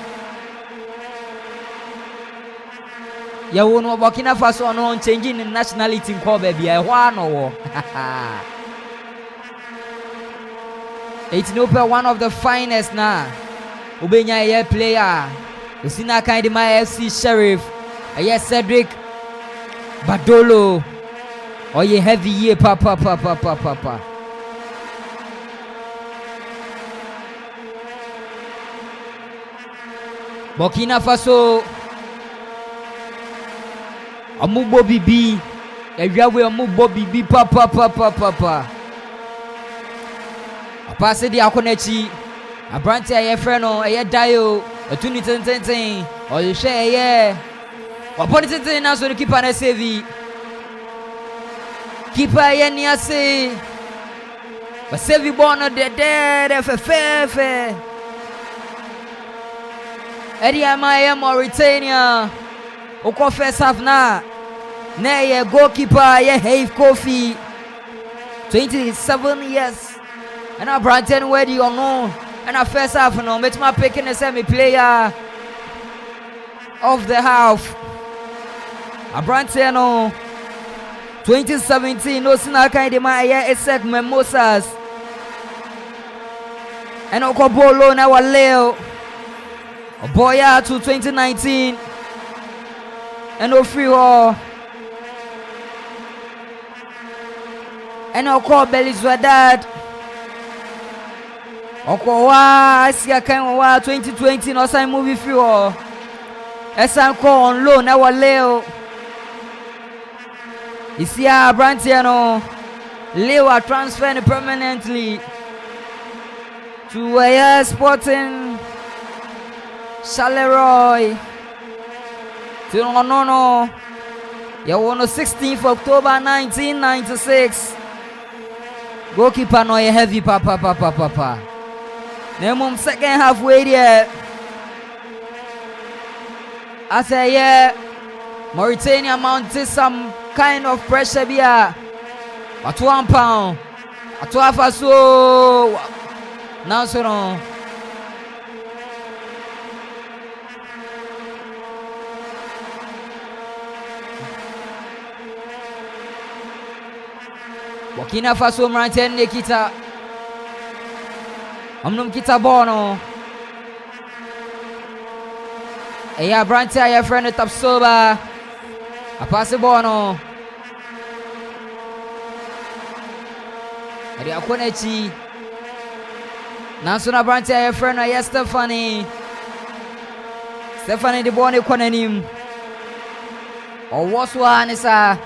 Ya wono Burkina Faso no changing in nationality ko baby I no wo. It's no one of the finest na. Ubenya ye player. Usina kind my FC Sheriff. Yes Cedric Badolo. Oh ye heavy ye papa. Burkina Faso Amubo bibi ewiawe amubo bibi papa apase di akonachi abrante aye frɛ no ɛyɛ dayo atuni tententen ɔhwɛ ɛyɛ wapɔne tenten na so no keeper na save keeper ɛyɛ ni ase ba save ball no de fɛfɛɛfɛ ɛdi ama ɛyɛ Mauritania Oko first half na ye goalkeeper ye Have Kofi 27 years and a Branton Weddy or no and a first half no met my picking a semi player of the half a Branton no 2017 no sina kind of my ye Esek Mimosas and Oko Bolo na Waleo Boya to 2019 and no free all and no call Belizwadad Okowa Asia Kanwa 2020 no sign movie free all Esan call on loan na Leo Isia Brantiano Leo are transferred permanently to a Sporting Charleroi. No. You won on 16th October 1996. Goalkeeper no a heavy papa. Nemum second half way there. I say yeah, Mauritania mounted some kind of pressure here. At £1. At Faso. Now so no. Burkina Faso Mauritania Nikita Omnum kita bono Eya Brantia ya friend Tapsoba Apase bono Eri Akonechi Nansuna Brantia ya friend ya Stephanie di bono konenim Owoswa anisa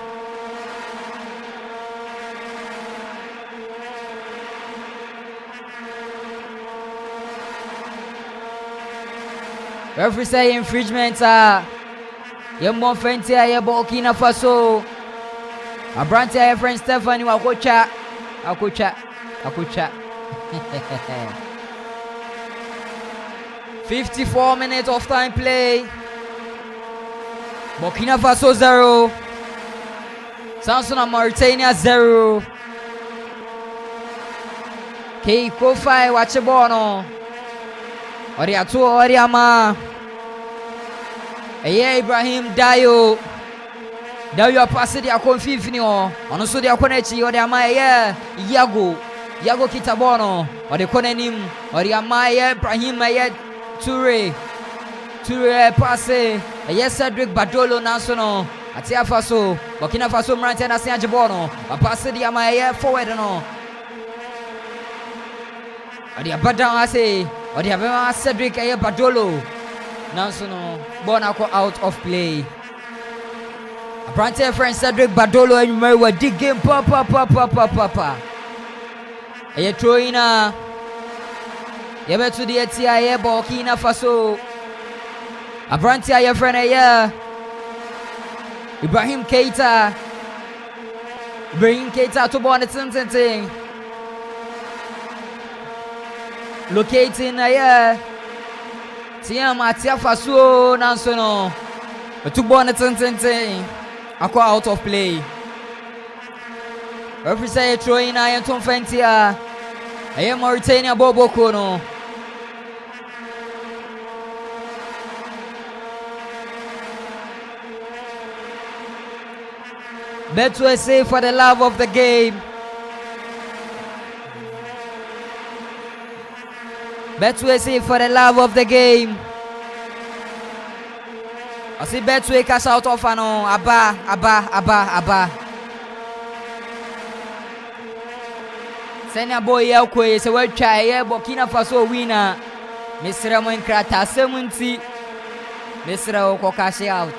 Referee say infringement Yemon Fentia ye Burkina Faso Abrantia ye friend Stephanie Akocha 54 minutes of time play Burkina Faso 0 Samsung Mauritania 0 Kickoff Wachebono Oriama Eye Ibrahim Dayo apase dia konfifini ono so dia konechi Oriama eye Yago Kitabono ode konenim Oriama eye Ibrahim eye Toure passe. Yes, Cedric Badolo Nasono. Atia Faso. Burkina Faso Mauritania Nasia Jabono. A passe di Amaya forward no. Odi abadan ase. Odi abema Cedric Badolo. Nasono. Bonako out of play. Apprentice friend Cedric Badolo and Mary were digging papa. Aye throwing Yebe to the ATIA Burkina Faso. Apprentice aye friend aye Ibrahim Keita to bond the thing. Locating aye Tiam Atia Faso Nansono. To bond the thing. Aqua out of play. Referee throwing iron Twumhene. I am Mauritania Bobo Kono. Betway say for the love of the game. Betway say for the love of the game. I see Betway cash out of ano Abba. Senya boy yakwe se watwa ye Burkina Faso winner. Misra mo nkrata semunti. Misra ko cash out.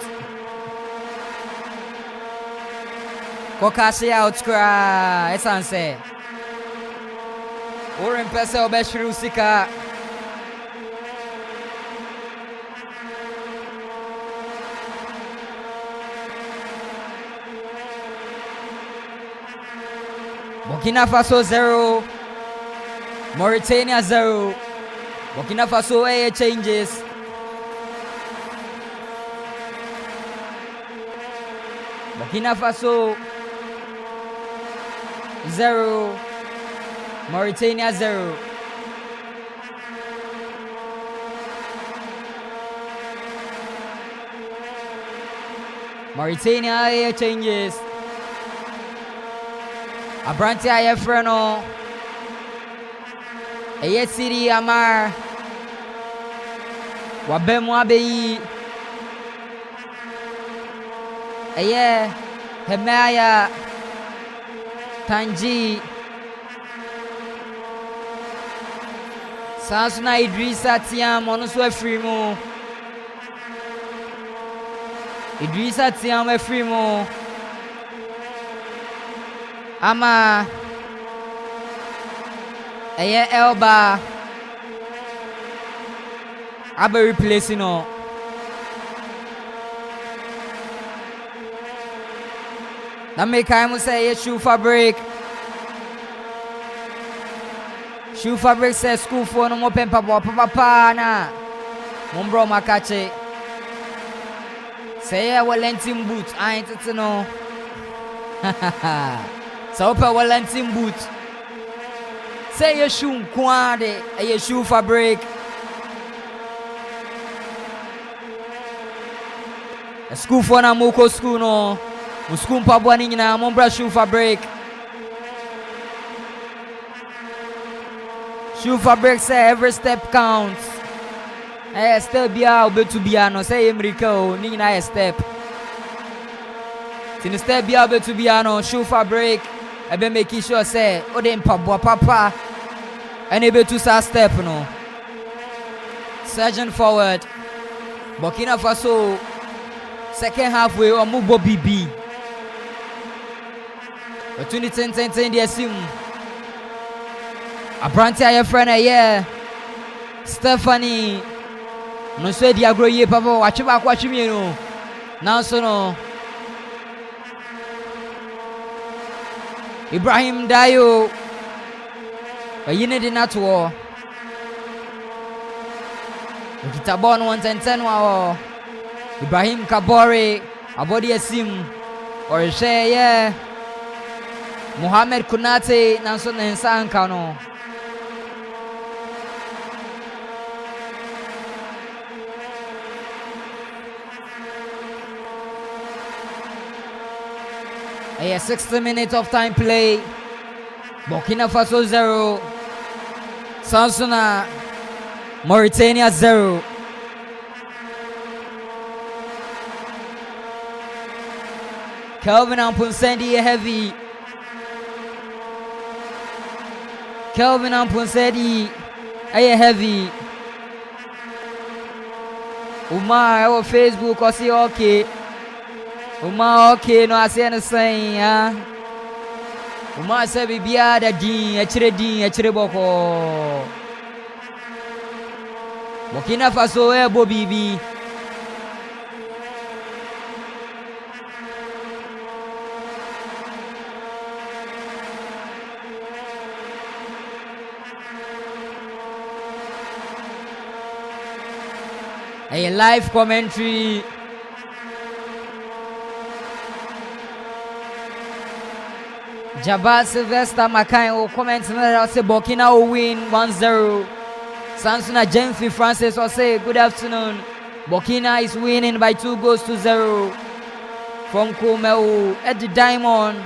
Ko cash out kra esanse. Oren pesa obeshru sika. Burkina Faso 0, Mauritania 0. Burkina Faso changes. Burkina Faso 0, Mauritania 0. Mauritania changes. Abranti Ayefreno. Eye Siri Amar. Wabemu Abeyi. Eye Hemaya Tanji. Sansuna Idrissa Tiam Onusu Efrimo. Idrissa Tiam Efrimo. Ama Eye Elba Abe replacing no. Na make I say shoe fabric. Shoe fabric says school for no more pempa papa na. Mumbro makache. Say I will lentin boot. I ain't it no. So open Valentin boot. Say your shoe quande a your shoe fabric. A school for na moko school no. School pabwani na mombra shoe fabric. Shoe fabric say every step counts. A step bia obe to bia no say America ni na a step. Sin step bia obe to bia no shoe fabric. I be making sure say Odin papa and able to step no. Surgeon forward. Burkina Faso second halfway or Mubo BB. But 2010 the sim. Apprentice your friend yeah. Stephanie. No say the agro ye papa watch me no. Now so no. Ibrahim Dayo. Yine di natwo. Kitabon 110 wa. Ibrahim Kabore abodi asim or share yeah. Mohamed Kunate nanso nensa anka no. A 60 minutes of time play. Burkina Faso 0. Sansuna Mauritania 0. Kelvin Ampunsendi heavy. Kelvin Ampunsendi heavy. Umar on Facebook or see okay. Umar okay no I say anything ah. Umar say bibia da din e boko. Burkina Faso bo bibi. A live commentary. Jabba Sylvester Makai will comment and say Burkina will win 1-0. Sansuna Jenfi Francis will say good afternoon. Burkina is winning by 2-0 from Komeu at the Diamond.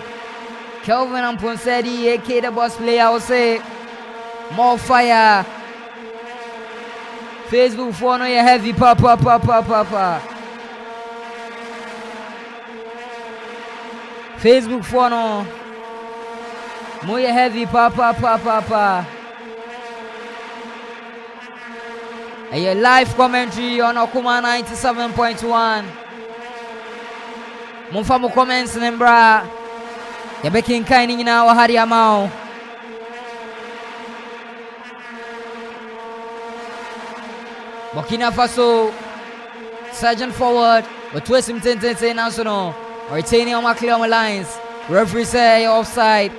Kelvin Amponsedi, aka the boss player, will say more fire. Facebook phone on your heavy papa. Facebook phone on more heavy papa. And your live commentary on Okuma 97.1. Mumfa mo comments nembra. Ya bekin kaini na wahari amao. Burkina Faso, surgeon forward, but twist him 10 national. Retaining on my clear on my lines. Referee say you're offside.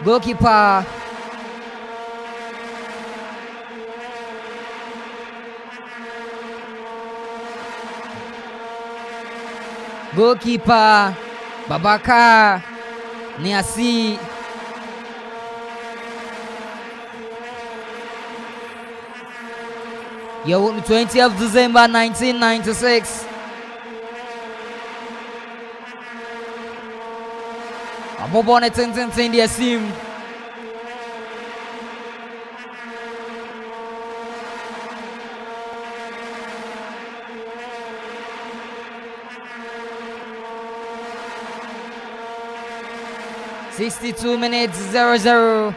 Goalkeeper. Goalkeeper Babaka Niasi. Yo, 20th December 1996. Abobone 10 dia sim. $62 minutes 0-0.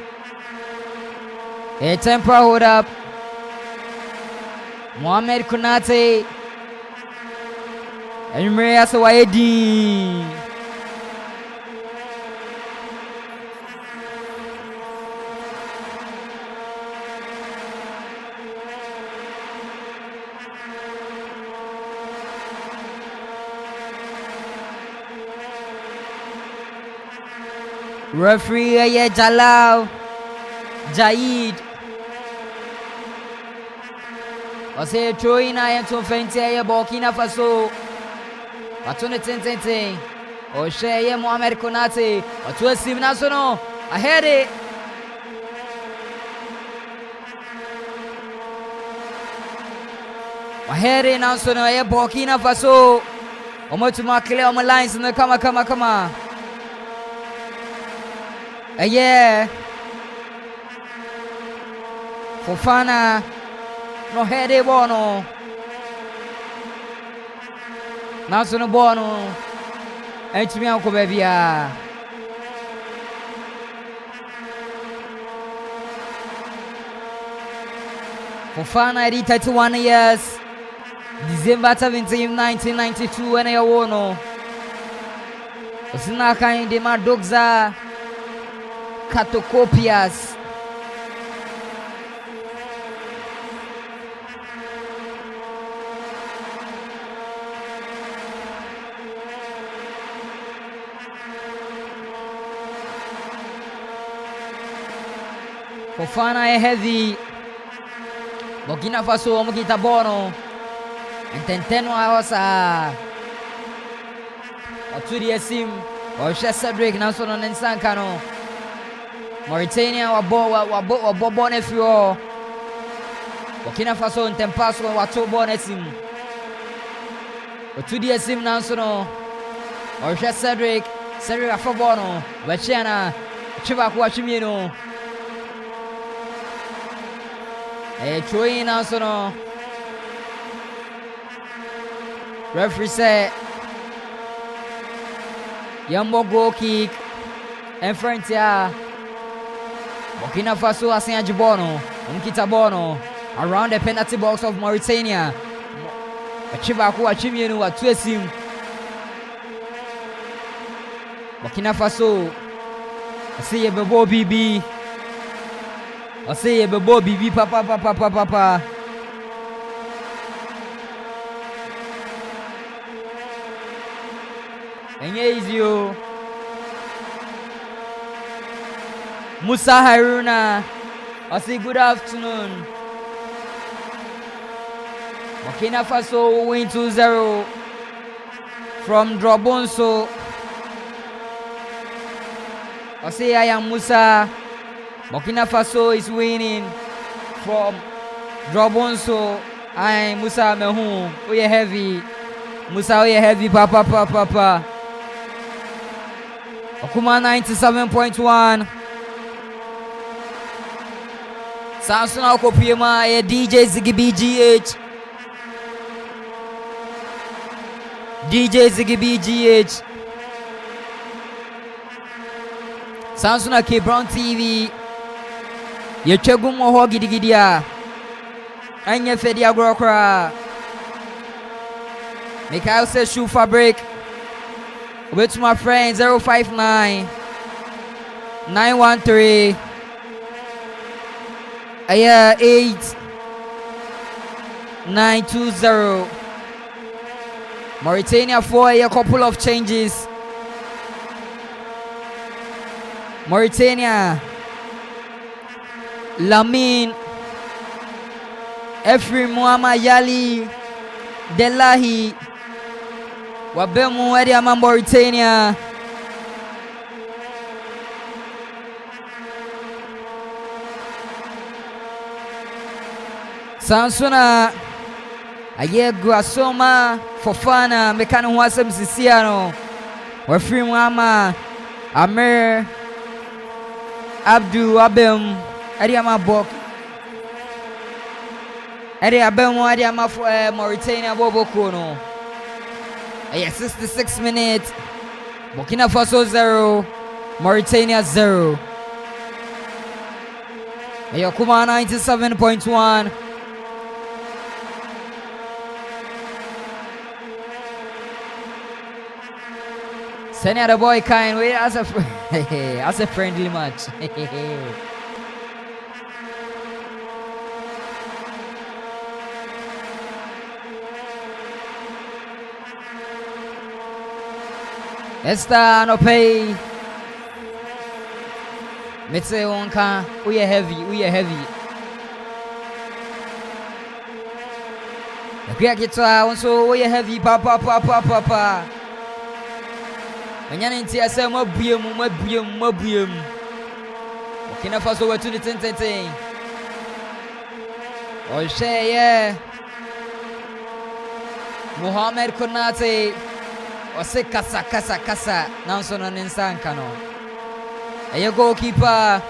A temper hold up. Mohamed Konate Emre Asawaedi. Referee Jalal Jaid. Ose Troina yento fenti ya Burkina Faso. Watone 10. Oshe Mohamed Konate. Watwe sim nasono. Ahead. Ahead nasono ya Burkina Faso. Omotuma clear on lines no kama. Yeah. Fofana. No heade bono. Nasono bono. Entimi anko bebia. Fofana at 31 years. December 17, 1992 when I won. Osina kind de Madogza Katokopias. Fofana heavy. Burkina Faso omukita bono. Ententeno aosa. Aturi esim. Osha Cedric nasono nensankano. Mauritania wabo nefio. Burkina Faso ntempaso wato bonesim. Aturi esim nasono. Osha Cedric afobono. Bachana chiba kwa chimino. Throwing also no. Referee said Yambo goal kick in front here. Burkina Faso asin Ajibono. Umkita Bono around the penalty box of Mauritania. Achibaku achimienu atuesim. Burkina Faso. I see a bebo BB. I see a bebo BB papa. Enyezio Musa Haruna. I say good afternoon. Burkina Faso win 2-0 from Drobonso. I say I am Musa. Burkina Faso is winning from Drobonso. I am Musa Mehu. We are heavy. Musa we are heavy papa. Okuma 97.1. Samson Akopima e DJ Ziggy BGH. DJ Ziggy BGH. Samson Ake Brown TV. Ye chegum ho gidigidia. Anya fedi agrokra. Mikhail says shoe fabric. With my friend 059 913 8920. Mauritania for a couple of changes. Mauritania Lamine Efri Muhammad Yali Delahi Wabemu Ediama Mauritania. Sansuna Aye Guasoma Fofana Mekano Wasem Sisiano Wafri Muhammad Amir Abdu Abem Ediama Bok Ediabemo Ediama Mauritania Bobo Kono. 66 minutes. Burkina Faso 0, Mauritania 0. Kuma 97.1. Send out the boy kind way as a friendly match. Esta no pay. Metse onka. We are heavy. The Greek guitar also we are heavy. Papa. When you're in TSM, Mabuyum. Burkina Faso were to the 10. Oh, yeah. Mohamed Konate. Ose kasa nanso no ninsanka no eye goalkeeper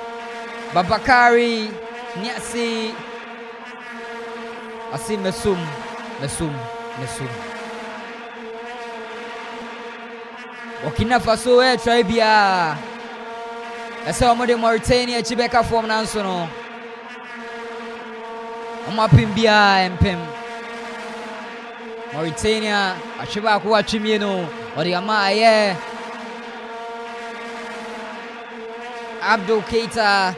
Babakari Nyasi asi mesum Burkina Faso try bia ese omo de Mauritania chibeka form nanso no omo pim bia empem Mauritania achiba ku achimieno odi ama aye Abdul Keita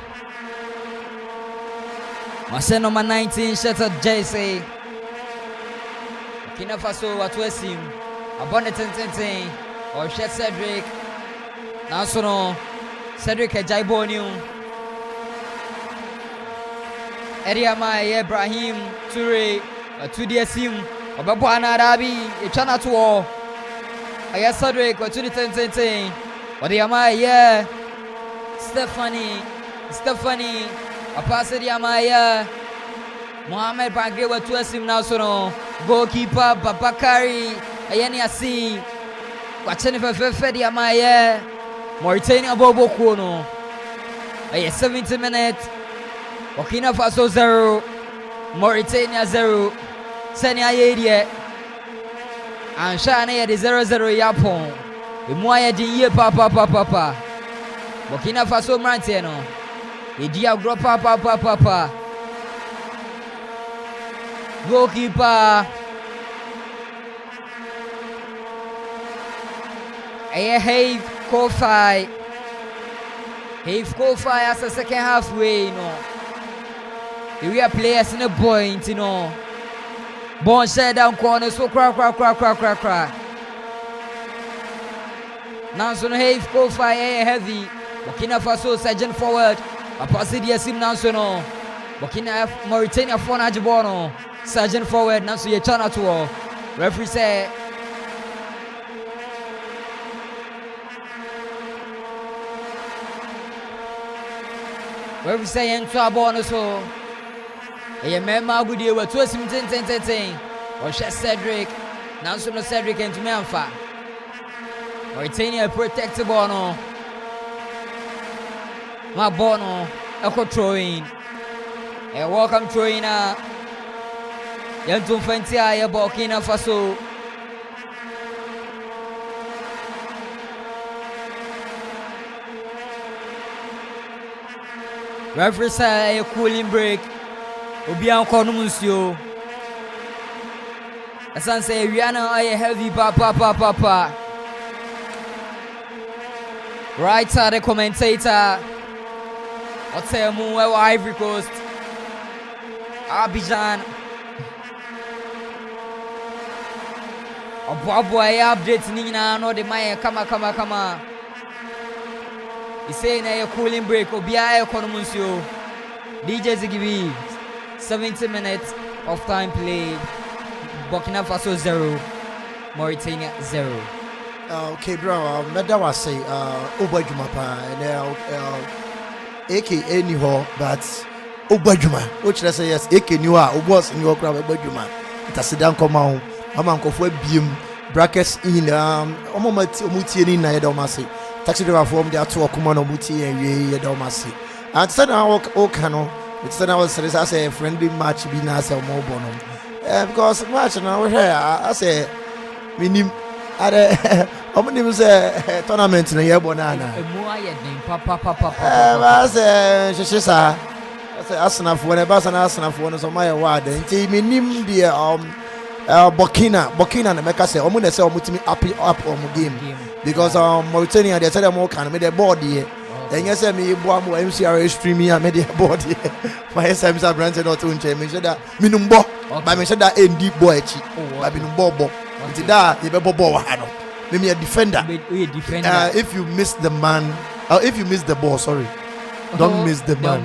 Mase number 19 Shelter JC Burkina Faso watuesim abone 10 or Shet Cedric Nasono Cedric Ejaiboniu Eriama Ibrahim Toure Tudiesim Obabo Anarabi Echana to Aya Cedric to the 10 Odiama Stephanie Apasadi Amaya Mohamed Bangre watuesim Nasono goalkeeper Babakari Ayani Asi Watching for di Amaya Mauritania Bobo Kono 70 minutes Burkina Faso 0 Mauritania 0. Senia Yedie. And Shana the 0-0 Yapon. Imoya di ye papa. Burkina Faso Mauritania. Idia gro papa. Goalkeeper. Have Kofi. Have Kofi as a second halfway, We are players in a point, Bon share down corner, so cry. Nanson Have Kofi heavy. Burkina Faso surgeon forward. A pass it yes in Nanson. Burkina Mauritania for Najibono. Surgeon forward, Nanso ye turn out to referee say. Where we say into a bonus, so a member good year with 2 10. Or Cedric, Nanson Cedric and Amanfo. Mauritania protected Bono. My Bono, a throwing. A welcome throwing. Twumhene Burkina Faso. Referee say a cooling break. Obian Konumusio. Asan say Rihanna a heavy papa. Right side the commentator. Otemu Ivory Coast. Abidjan. Boy updates Nina no the Maya kama. He's saying a cooling break Obia Konumusio. DJ Zigibi 70 minutes of time played. Burkina Faso 0, Mauritania 0. Okay, bro. Meda was say Obajuma pa and AK anyhow, but Obajuma, which I say yes, AK new Obos in your crowd Obajuma. It has down come out. Amanfo beam brackets in omuti ni na yedomasi. Taxi driver from there to Akuma no muti and yedomasi. And said I kano. It's then I was say a friendly match be na say more bonum. Because match now here I say minim are omunim say tournament na ye bonana. Papa. I say shisa. I say Arsenal for when Arsenal for no so my word. Nti minim dia Burkina na make say omu na say omutimi up game because Mauritania they say them all can make the board here. Then you say me boy mo MCR streaming and make the board here. My SMS brand say not unche me say that minumbo but me say that ND boy chi but minumbo bo. Nti da you be bobo wa no. Me a defender. If you miss the man if you miss the ball, sorry. Don't miss the man.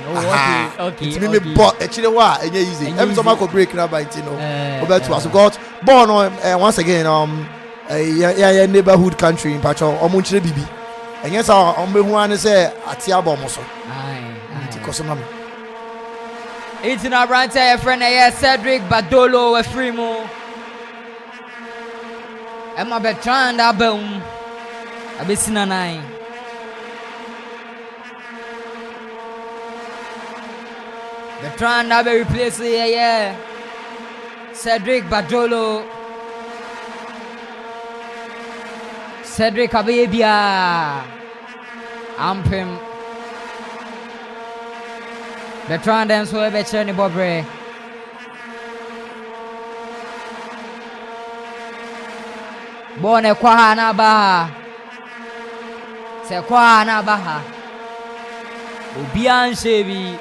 Oh, okay. It's me ball. Actually, why? It's easy. Every time I go break now, by over to us. Because born once again, yeah, neighborhood country in Pacho, Omunchile Bibi. And yes, I'm the one say Atiabo Moso. It's in our brand, a friend, Cedric Badolo, a Frimo. Emma Bertrand, Abum, Abysina 9. Bertrand Abe replace here. Cedric Badolo. Cedric Abebia. Ampim. Bertrand and so ebe cherni bobre. Bone kwa na baha. Se kwa na baha. Obian shebi.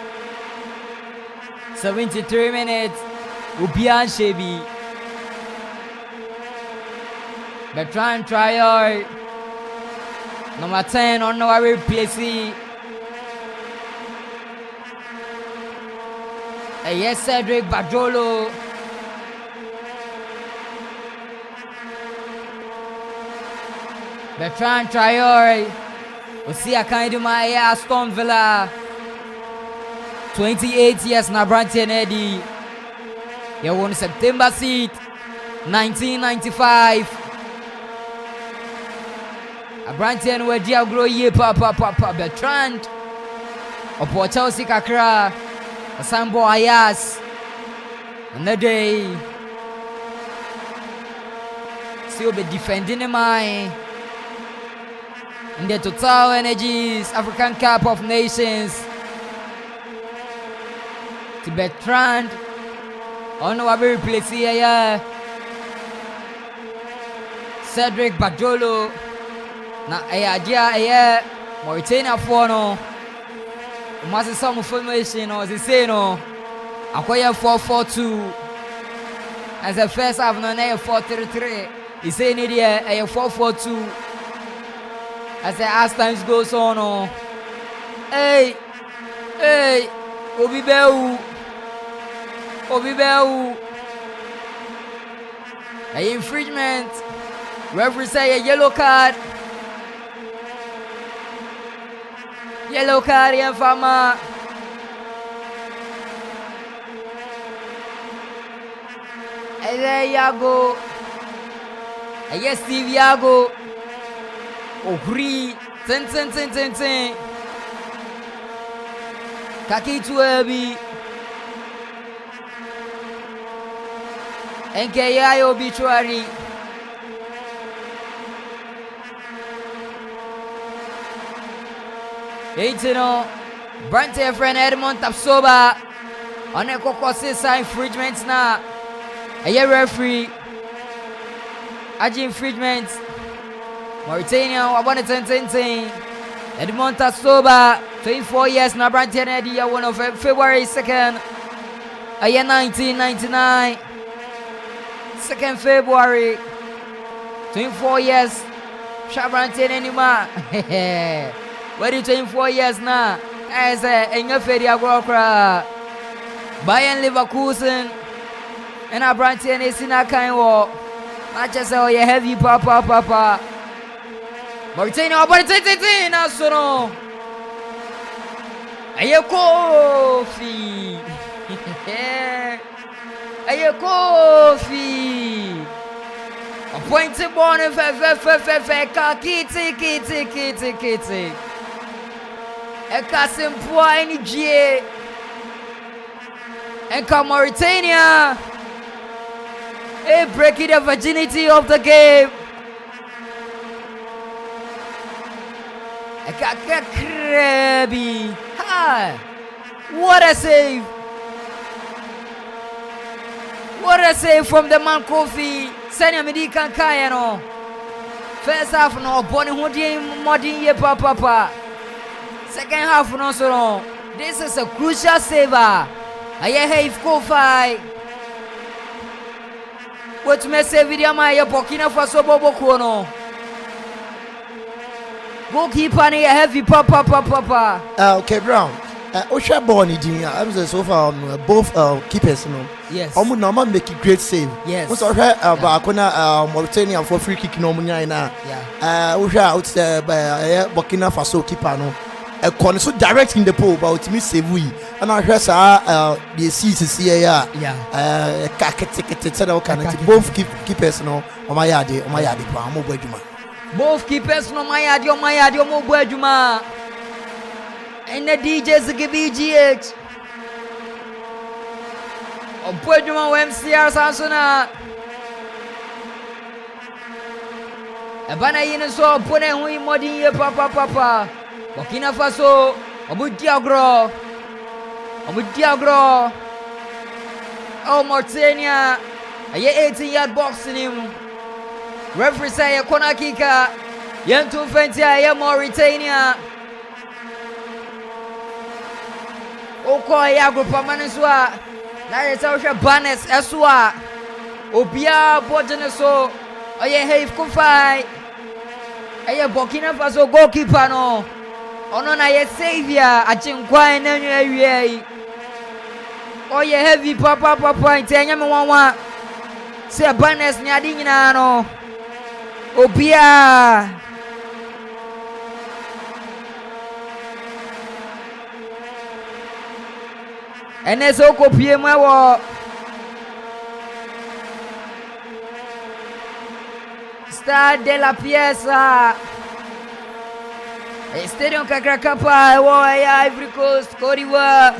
73 minutes. Ubian Shebi. Bertrand Traore. Number 10 on our replace. Yes, Cedric Badolo. Bertrand Traore. Osia Kaiduma Aston Villa. 28 years na Branton Eddy. He won September seat 1995. A Branton where dia grow ye papa Bertrand. Opo Chelsea kakra. Asambo Ayas. On the day, still be defending the mind in the Total Energies African Cup of Nations. To Bertrand, on our very place here, Cedric Bajolo, na Ayajia, Mauritania for no. Must some formation or the say no. Acquire 4-4-2 as the first half, no 4-3-3. He's saying it here, a 4-4-2 as the as times goes on. Oh. Hey, Obibeu, a infringement. Referee say a yellow card. Yellow card here, Fama. And there you go. And yes, Steve Yago. Ogri. Ten. Kaki Tuebi. NKI obituary. Eitino. Brante friend Edmond Tapsoba. On a Kokose sign infringements now. A year referee. Aji infringements. Mauritania, Wabana 10. Edmond Tapsoba. 24 years now. Brante Edia, 1 of February 2nd. A year 1999. 2nd February. 24 years. Shabrante Enima. What is 24 years now? As a Fedia Grokra. Bayern Leverkusen. And a Brante and a Sina kind war. Manchester, you heavy papa. Mauritania, about 10. National. A coffee. A coffee. Appointed born of kitty. A cousin point G. And come Mauritania. A breaking the virginity of the game. A crabby. Hi. What a save. What a save from the man Kofi. Sanya Medican Kayano. First half no Bonnie Modin ye papa. Second half no so. This is a crucial saver. I have Kofi. What may say video my Burkina Faso Bobo Kono. Goalkeeper ni heavy papa. Okay, Brown. Osha Bonnie Junior. I'm so far both keepers, no. Yes. I'm normal make a great save. Yes. What's our Bakona Mauritania for free kick no munya na. Yeah. Osha out Burkina Faso keeper no. A corner so direct in the pole, but me save we. And I heard the seats here. Yeah. Both keepers no. On my yard, Both keepers no my yard, Juma. And the DJs give BGH. Opojuma MCR Sansona. A banner in so pone hui modin papa. Burkina Faso. Obudiagro. Oh, Mauritania. A 18-yard box in him. Referee say a corner kicker. Yentu Fentia, Mauritania. Okoya group Maniswa. That is our banners Eswa. Obia Bojaneso. Oye Have Kufai. Aye Burkina Faso goalkeeper no. Ono na ye savior achinkwa enenyu awie. Oye heavy papa ntenya me wanwa. Se banners ni adi nyina no. Obia Eneso kopie mwa Stade de la Pièce. Stadium Kakrakapa, Ivory Coast, Côte d'Ivoire.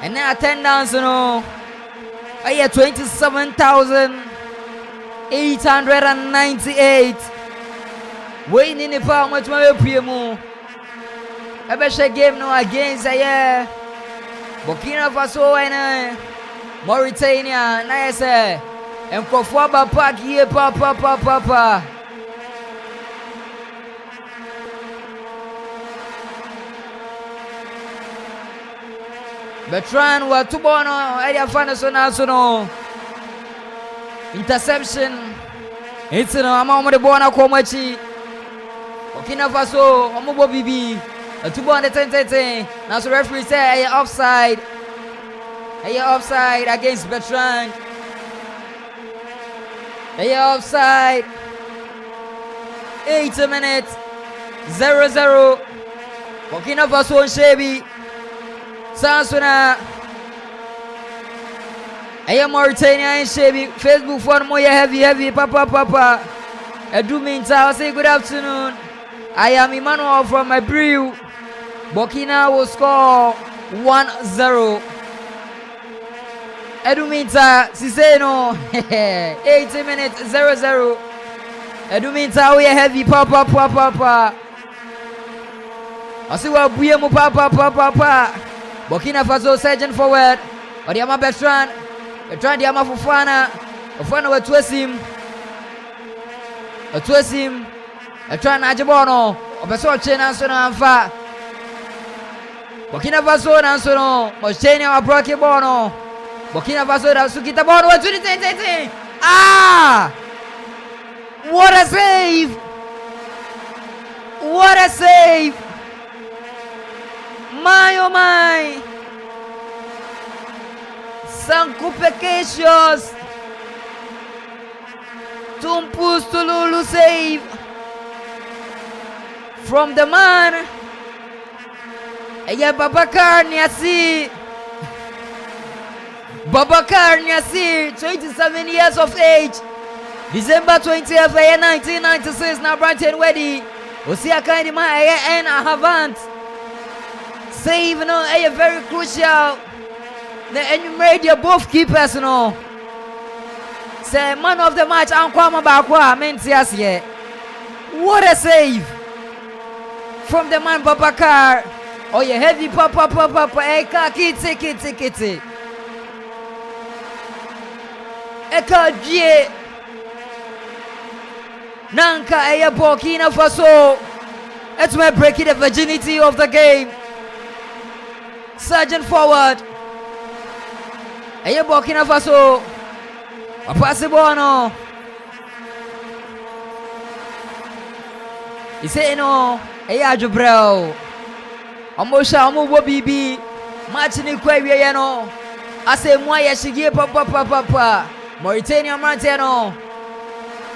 And then attendance, 27,898. Waiting in the power much more primo. I bet she game no against Burkina Faso and Mauritania. Nice, and Akuffo back here, papa. Bertrand wa tubono aya fana so interception. It's no ama de bona ko machi. Burkina Faso omo bibi. Tubono 10. Now so referee say offside. Offside against Bertrand. Offside. 8 minutes. 0-0. Burkina Faso Shebi. Sansuna Mauritania and Shebi. Facebook for more heavy papa. Edu Minta, I'll say good afternoon. I am Emmanuel from my brew. Burkina will score 1-0. Edu Minta, Siseno 80 minutes 0-0. Edu Minta, we are heavy papa. I see what we are papa. Burkina Faso surging forward. Odiama Bertrand Diama Fofana with Twissim. Bertrand Ajibono. Obeso Chena Anfa. Burkina Faso Nansono. Moschenia Abroki Bono. Burkina Faso Sukita Bono. Ah! What a save! My oh my! Sankupekatious! Tumpus Tululu save from the man. Babakar Niasi, 27 years of age. December 20th, 1996. Now Brighton Weddy. Osia Kaidima and Havant. Save very crucial. The enumerate both keepers Say man of the match Ankwama Bakwa Mentias ye. What a save from the man Babakar. Oh yeah, heavy papa Eka kiti. Eka J Nanka Burkina Faso. It's my breaking the virginity of the game. Surging forward. Burkina Faso. Apasibono. He say no. Jubrel. Amosha Amubo Bibi. Martini Kwewe Ase Mwaya Shigi papa. Mauritania Martino.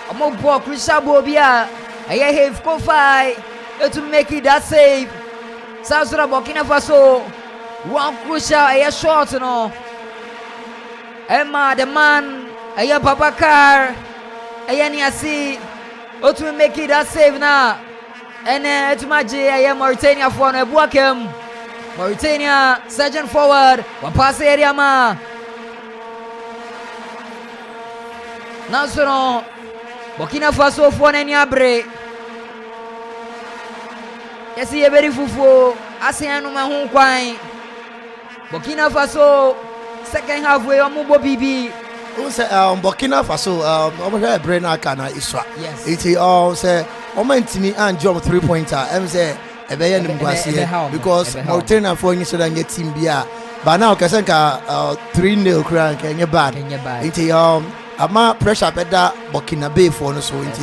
Amobo Krisha Bobia. Have Kofai. To make it that save. South Burkina Faso. One crucial short Emma the man Babakar Niasi. To make it that save now. And to Maji Mauritania for Buakem. Mauritania surging forward. One pass area ma. Now Burkina Faso for Nyabre. Yes, he very fufu. Asianu mahun kwai. Burkina Faso second halfway Amubo Bibi. Burkina Faso omo brain akana iswa. Yes. It say omentimi and job 3-pointer. Say ebeye nimkwase because Mauritania for nyi so that get team bia. But now kasenka 3-0 kran kenye bad. It ama pressure beda Burkina Bay for no so it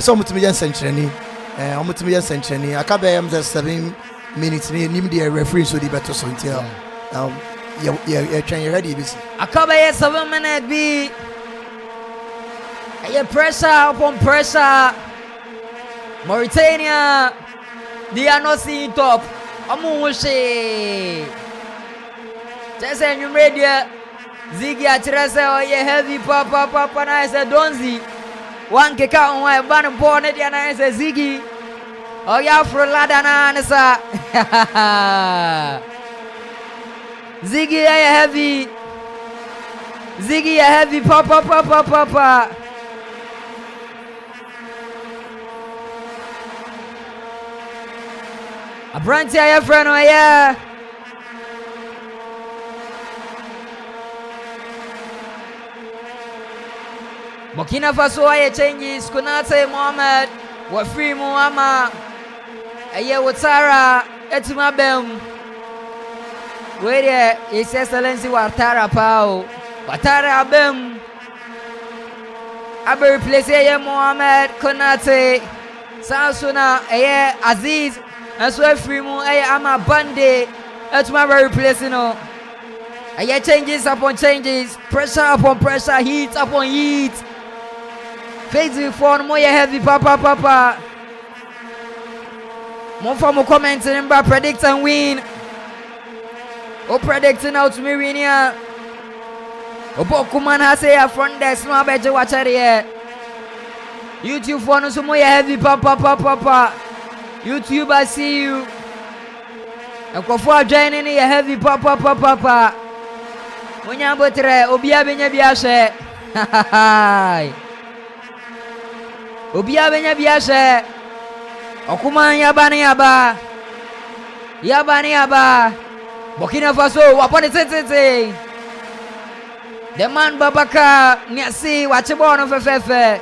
so mutimi jan century omutimi jan century akabe 7 minutes nim the referee so the better so until you're trying ready busy. Akabe 7 minutes be pressure upon pressure. Mauritania, they are not seeing top. Amushi. Just a new media. Ziggy Atrasa, heavy papa, na is a donzi. One kick out on my banner bonnet, and I say Ziggy. Oh, yeah, for Ladana, Ziggy, are you heavy? Ziggy, you heavy. Papa. A branch, are you friend? Oh, yeah. Burkina Faso, are you changes? Kunate Mohammed. Wafri Muhammad. Aye, Watara. Etima Bem. Where there, His Excellency Watara Pao. Watara Bem. Abe replace Aye Mohammed Konate. Sansuna Aye Aziz. And so Frimu Aye Ama Bande. Etima replacing no. Aye changes upon changes. Pressure upon pressure. Heat upon heat. Facebook phone more heavy papa. More for more commenting and predict and win. Oh, predicting out to me win here. Oh, Bokuman has a front desk. No, I bet you watch it here. YouTube phone so more heavy papa. YouTube, I see you. Akuffo joining here heavy papa. When you are better, Obia Benya Biashe. Obia benya biase okuman yabani aba Burkina Faso wapone tete the man Babaka niasi wachebono fefefe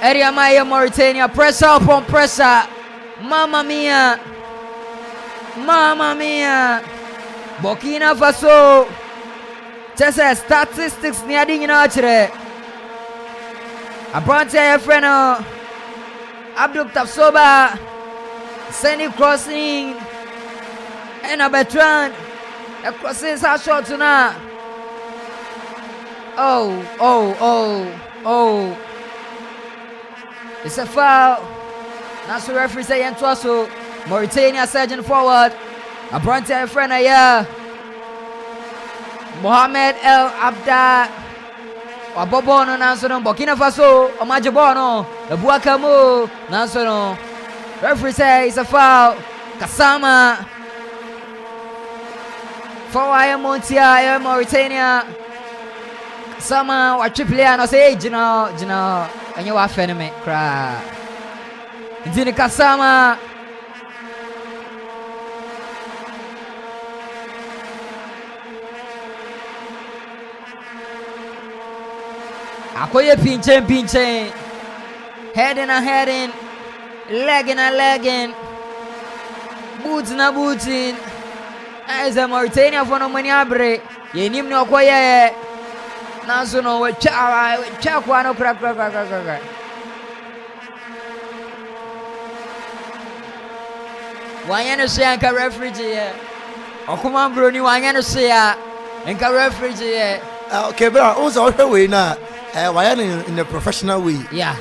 area maya Mauritania pressure upon pressure mama mia Burkina Faso just statistics ni adi nyina chire Abronte your friend Abdul Tafsoba sending crossing and a Bertrand the crossings are short tonight. Oh it's a foul. That's the referee saying Twaso. Mauritania surging forward. Abronte your friend Mohamed El Abda Wabobono Nansono, Burkina Faso, Omajibono, the Buakamo, Nansono. Referee says it's a foul. Kasama. For Montia, Mauritania. Kasama, what triple A, no say, Gino, and you are fenemy, cry. Dini Kasama. Akoye pinchen, heading, legging, booting. As a Mauritania for no money abre, ye nim no koye. Nanso no we cha no crack. Wanyana se anka referee okuma broni wanyana se anka referee Okay, but also way now. Why in a professional way? Yeah.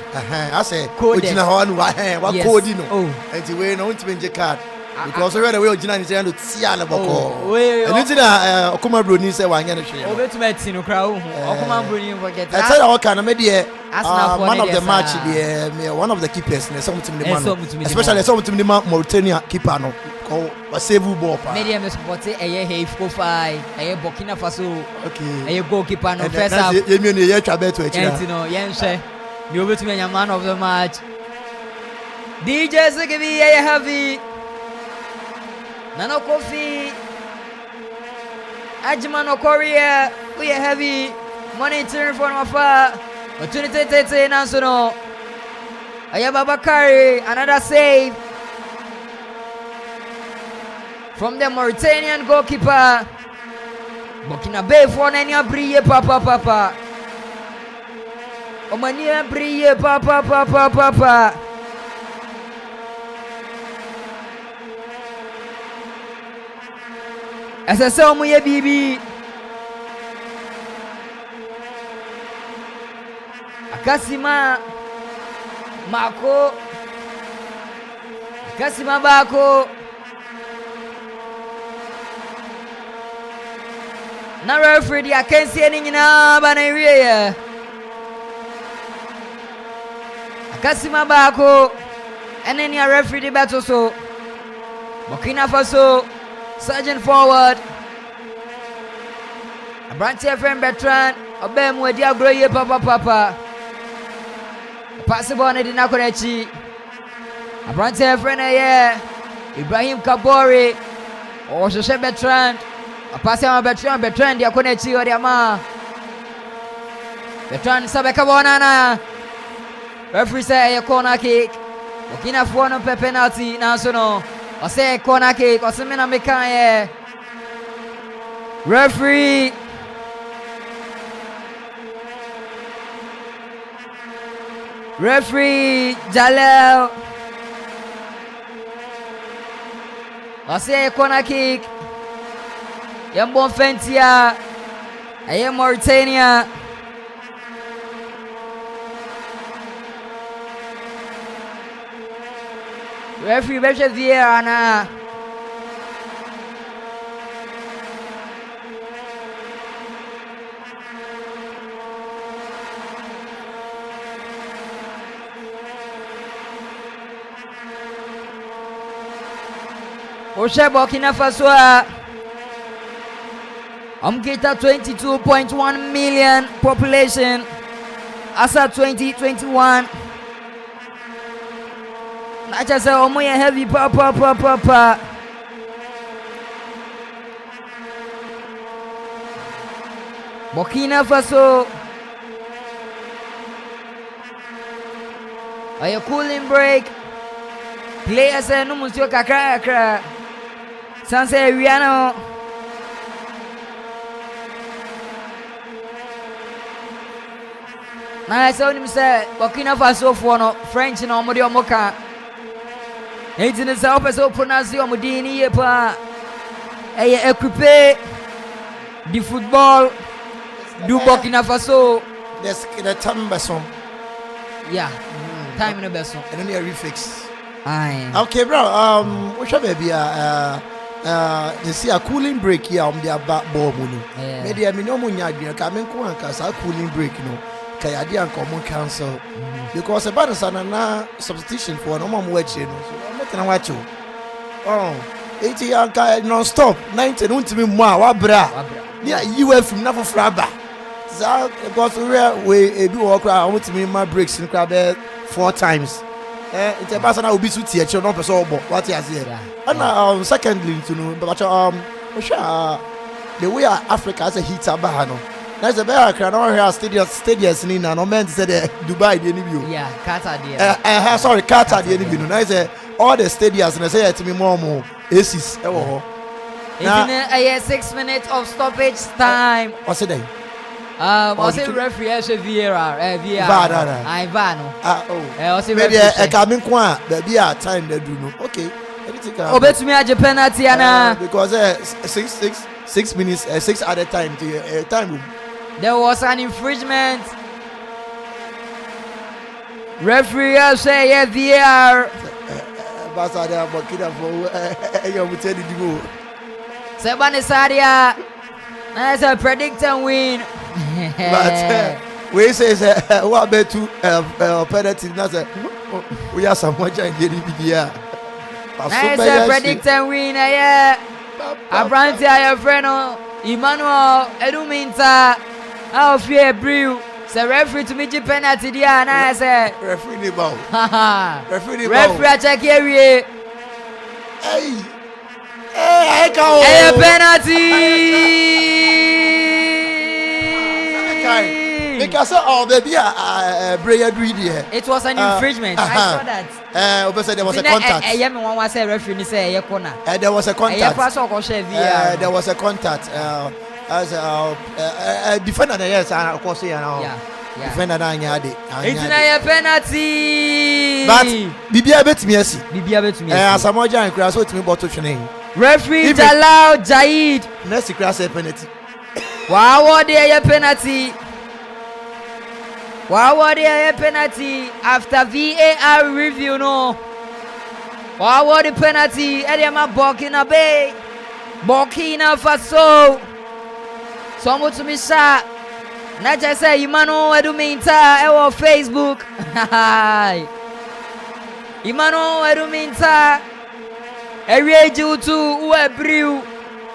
I say, code. What code you know? Oh, and the way no to be card. Because already we originally say to see an aboko. And it's in a Okuma Bruni say one year. over to Metzino crowd. Okuma Bruni forget. I said, all kind of media. One of the the match, one of the keepers, especially some to the Mauritania keeper. No, a save ball. Media must support a year, profile, a Burkina Faso. Okay, a goalkeeper. No, first up, you mean a year to Yense, you over to me a man of the match. DJ Zigibi, a heavy. Nano Coffee. Ajimano Korea, we are heavy. Monitoring from afar. Opportunity Nansono. Ayababakari, another save from the Mauritanian goalkeeper. Burkina Faso for Nania Brille papa. Omania Brille papa. As I saw my baby. Akasima Bako na referee I can't see anything na banairia Akasima Bako and then your referee battle so Burkina Faso surging forward. Abrantia friend Bertrand. Obem with Diagroye Papa. Possible on the Nakonechi. Abrantia friend Ibrahim Kabori. Or Jose Bertrand. A passing on Bertrand Diakonechi or Diama. Bertrand Sabeka Bonana. Referee say a corner kick. Burkina Faso no penalty now so no. I say corner kick. I say mina mekaye. Referee. Referee Jalel. I say corner kick. Yambon Fentia. I am Mauritania. Referee Beche Vieira na. Oshe Burkina Faso Amkita 22.1 million population as of 2021. I just say, oh, my heavy papa. Burkina Faso. A cooling break. Players say, no, Monsieur Kakra. Sanse Riano. Now I saw him say, Burkina Faso for no French no Modio Moka. It's in the south as pronunciation Modini Yepa. Equipe the football do Burkina Faso. The time beson. Yeah, time in the beson. And then you refix. Aye. Okay, bro. What should be they see a cooling break here on their back ball money. Maybe I mean no money again. Coming to a cooling break, you know. Kayadi and common council because about the son na substitution for no more wedge, you know. So I'm not gonna watch you. Oh, 80 young non-stop. 90 don't me more. Wabra. Yeah, you were from Navo Fraba. So because we do walk around. I want to make my breaks in crab 4 times. It's a person I will be so teacher, no person. What you say? And secondly, to know, but the way Africa has a heat abahano. There's a better crowd over here. Stadiums in and no man said Dubai the enemy. Yeah, Qatar. Sorry, Qatar the enemy. Now all the stadiums and I say to me more aces. It's 6 minutes of stoppage time. What's it then? Was it referee Vieira? Maybe a coming qua, baby, a time they do no. Okay. Bet me a penalty because 6 minutes, 6 at a time to time. There was an infringement. Referee say VR. Ambassador Burkina Faso. You will tell you. Sebane Sadia. That's a predict and win. But we say what bet to penalty. We are some much and getting video. That's a predict and win. Yeah. Abrantia your friend Emmanuel Eduminta. How fear brew. Say referee to me penalty there and I say referee the ball. Referee check here. Hey, go. Hey, penalty. Because baby, it was an infringement. I saw that. There was a contact. There was a contact. There was a contact. As a defender, yes, of course, defender, it's a penalty. But Bibia bet me, as a moja and cross with me, bottle training. Referee allowed Jaid. Next class a penalty. Wow, what a penalty. Wow, what a penalty after VAR review, no. Wow, what a penalty. Ediama Burkina Bay. Burkina Faso. Someone to me, sir. Not just say, Emmanuel Eduminta, on Facebook. Emmanuel Eduminta. Area due to who brew.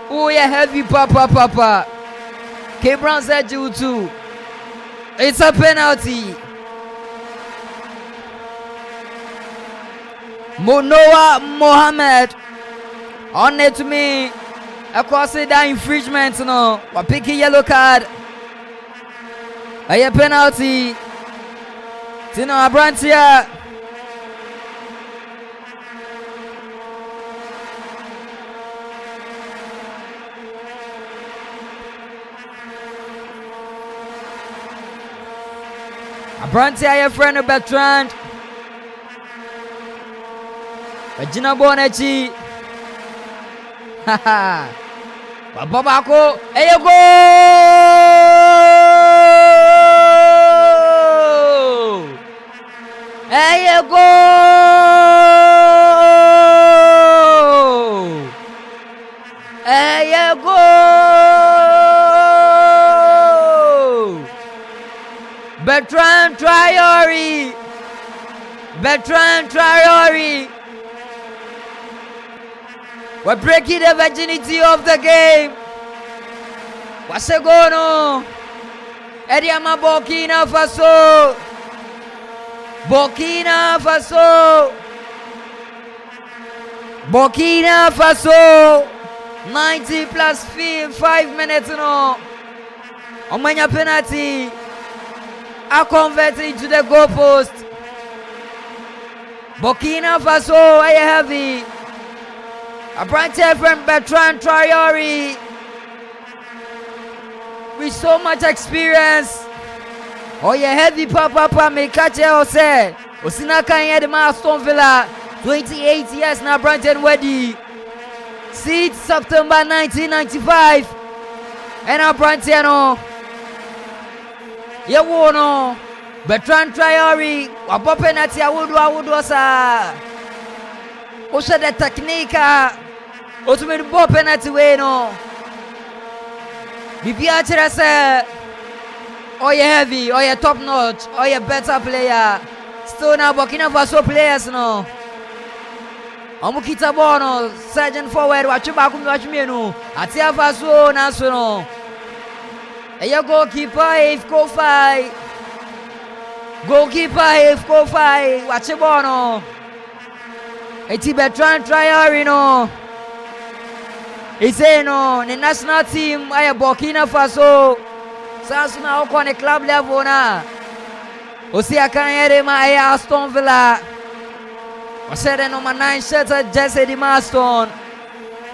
Oh, yeah, heavy papa. K Brown said you too. It's a penalty. Noah Mohammed on it to me. Across that infringement, no. We're picking yellow card. A penalty. Tino Abrantia. Abrantia, your friend of Bertrand. Regina Bonechi. Haha. Babako. Hey, you go. Hey, you go. Hey, you go. Bertrand Traore. We're breaking the virginity of the game. What's it going on? Ediama Burkina Faso. 90 plus 5 minutes no. Omanya penalty. I converted into the goalpost. Burkina Faso, are you heavy? A branch from Bertrand Traore with so much experience. Oh, yeah, heavy papa, me catch it, say. Osina Kanye, the Aston Villa, 28 years now, branch and Weddy. 6 September 1995. And a branch, no. You know, Bertrand Traore, a penalty, I would do, sir. Also, the technique, also, the ball penalty, way, no. Bibiachera say, oh, you heavy, oh, you top notch, oh, you better player. Still now, Burkina Faso players, no. Omukita Bono, Sergeant forward, watch you back, watch me, no. Atia Faso, National. And your goalkeeper, if go fight. Watch you, Bono. It's Bertrand Traore, no. He say no, the national team, I Burkina Faso. Sans now on the club level na. Osia Kanye ma Aston Villa. I said the number 9 shirt Jesse Di Maston.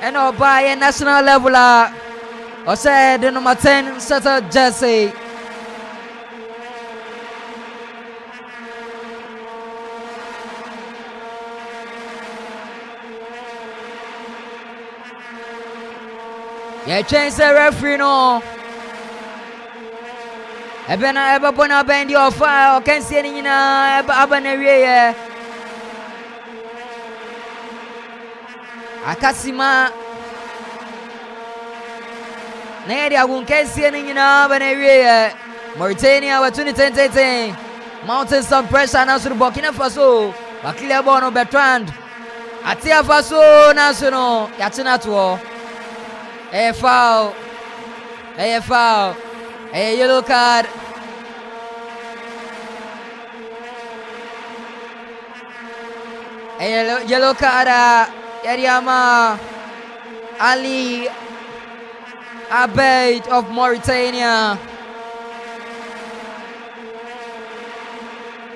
And I buy a national level. I said the number 10 shirt Jesse. Yeah, change the referee no. Eba bona bend your fire. Can't see any na abanerie. Akasima. Nedi agun can't see any na abanerie. Mauritania wa 2010. Mounting some pressure now to Burkina Faso. Bakile Bono Bertrand. Atia Faso national. Yatina to. A foul. A yellow card. A yellow card. Yariama Ali Abeid of Mauritania.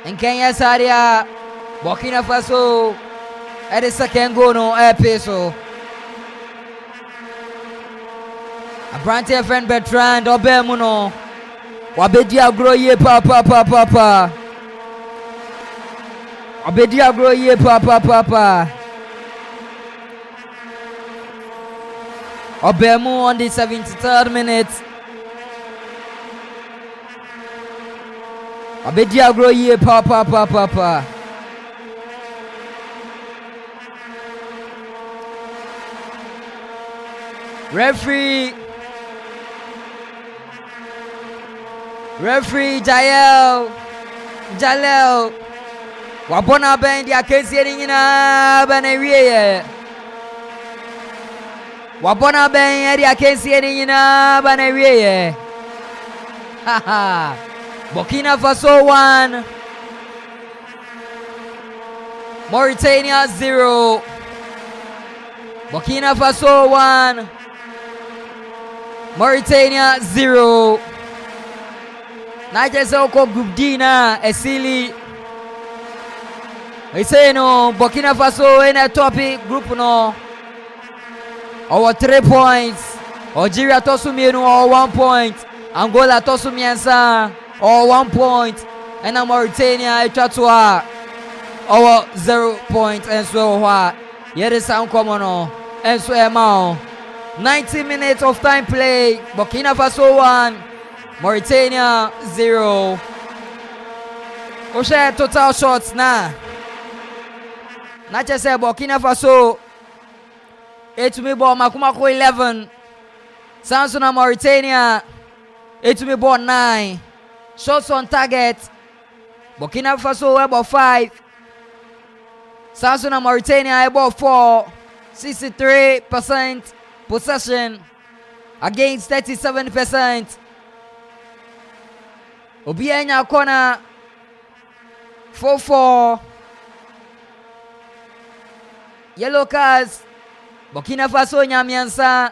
And Kenya Sadia. Burkina Faso. At the second goal no air peso. Abrante friend Bertrand Obemuno. Wabedia groye papa. Wabedia groye papa. Obemu on the 73rd minute. Wabedia groye papa. Referee Jalel Wabona Ben dia kesi ni na banewie Wabona ben edi akensi eni nyina ba na wiye. Haha. Burkina Faso 1. Mauritania 0. Burkina Faso 1. Mauritania 0. Najese oko group D na esili. We say no Burkina Faso in a topic group no. Our 3 points. Algeria tosu mienu or 1 point. Angola tosu miensa or 1 point. And Mauritania etwa our 0 point and so what. Here is sound common and so amount. 90 minutes of time play. Burkina Faso 1. Mauritania 0. We share total shots na. Not just say Burkina Faso. It to me ball Makumako 11. Samsung Mauritania. It to me ball 9. Shots on target. Burkina Faso about 5. Samsung Mauritania about 4. 63% possession against 37%. Obianya corner 4-4. Yellow cards. Burkina Faso nyamiansa.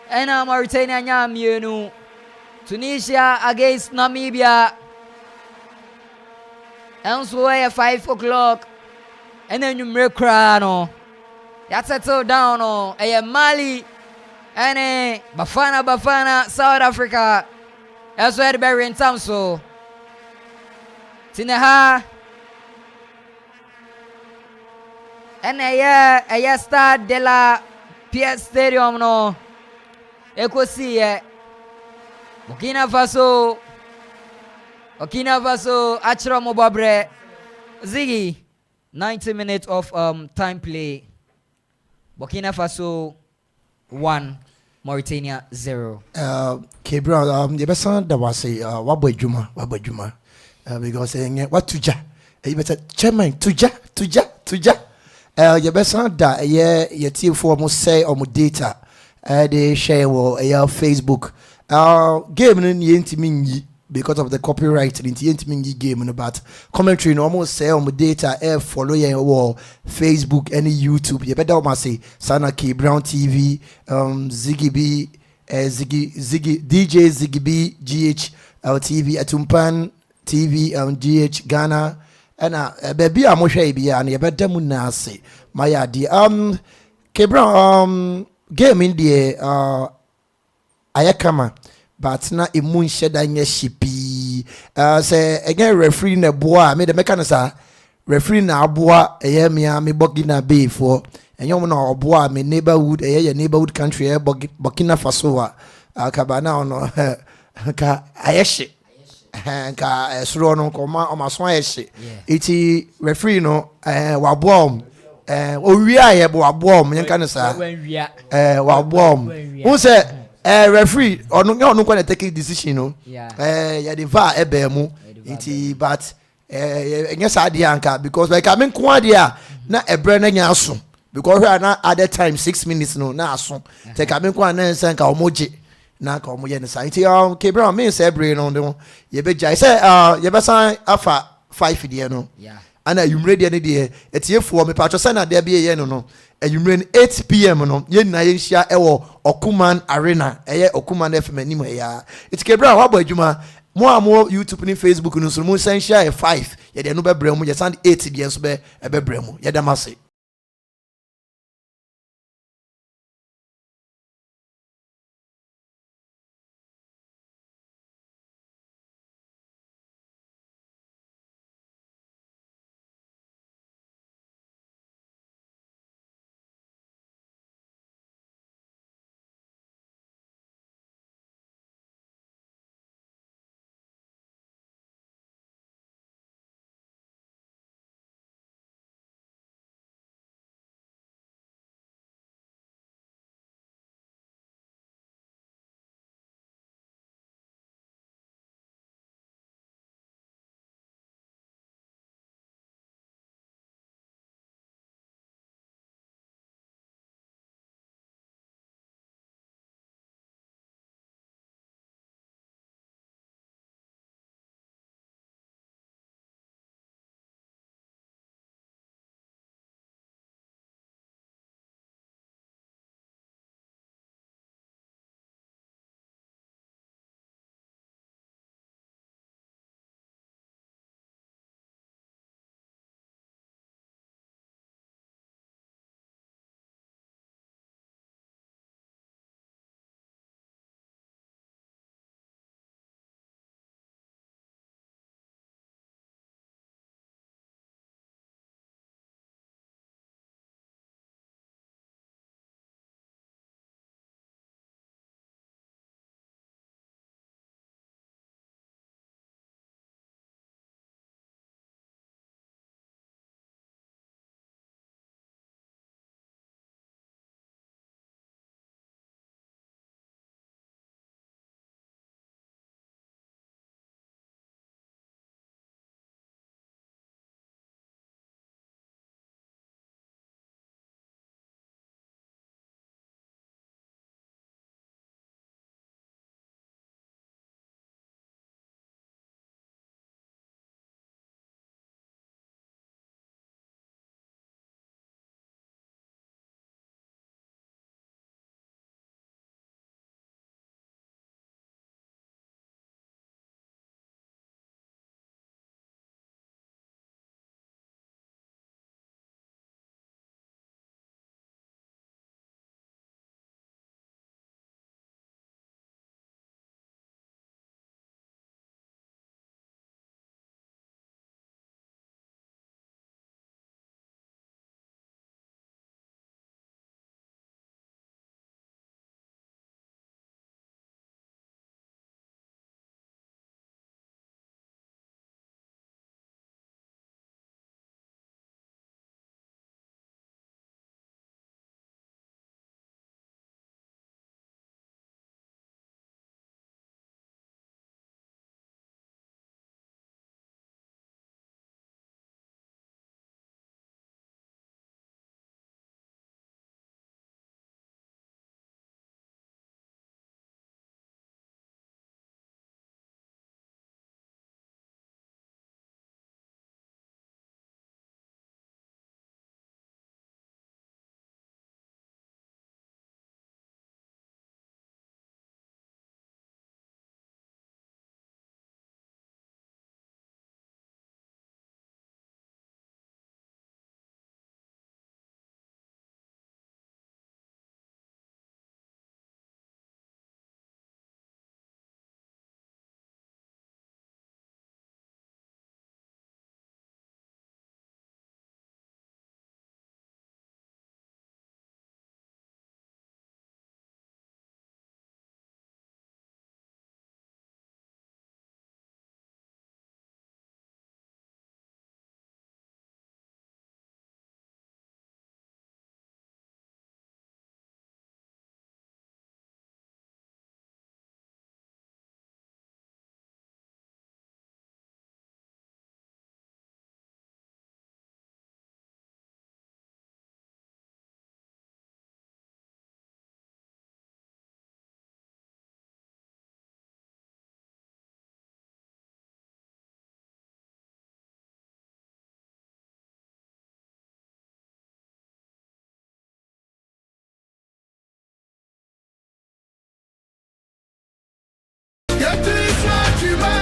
And Mauritania nyamienu. Tunisia against Namibia. And so at 5 o'clock. And then you make crano. That settle down Mali. And Bafana South Africa. That's where the berry in town so. Tineha. And a Stade de la PS Stadium no. Eko si Burkina Faso Achra Mobabre Ziggy 90 minutes of time play. Burkina Faso 1 Mauritania 0. K Brown the best that was say wabo juma because what tuja you better chairman tuja your best that your team for almost say on data they share your Facebook game in the because of the copyright in the game but commentary almost say on data follow your Facebook and YouTube you better almost say Sana K Brown TV Ziggy B Ziggy DJ Ziggy B GH TV Atumpan TV GH Ghana and baby I'm sure be and you better munase my idea K Brown game in the ayakama but na imun sheda nye shipi say again referee na boa me the mekanisa referee na aboa me Burkina Bay for enyo na oboa me neighborhood your neighborhood country Burkina Faso kabana no ka ayeshi ka esro no koma o maso ayeshi iti referee no waboa owia ye bo aboa nyenka ne sa waboa who say referee onu kwa take decision no ya the VAR ebe mu iti but enya sa dia anka because like amen kwa dia na ebre na nya aso because we are na at that time 6 minutes no na aso take amen kwa na nsa nka omoje na ka omoye ne sa iti K Brown me say ebre no de ye be jai say ye be san afa 5 dia no ana yumre dia ne dia etiefo me patcho say na dia be ye no Yumren 8 p.m. no ye na ye hia ewo Okuman Arena eye Okuman FM anim ya it K Brown wabo adwuma mo YouTube ni Facebook no so mo san share 5 ye de no be brɛ mu ye san 8 de so be brɛ mu ye da mase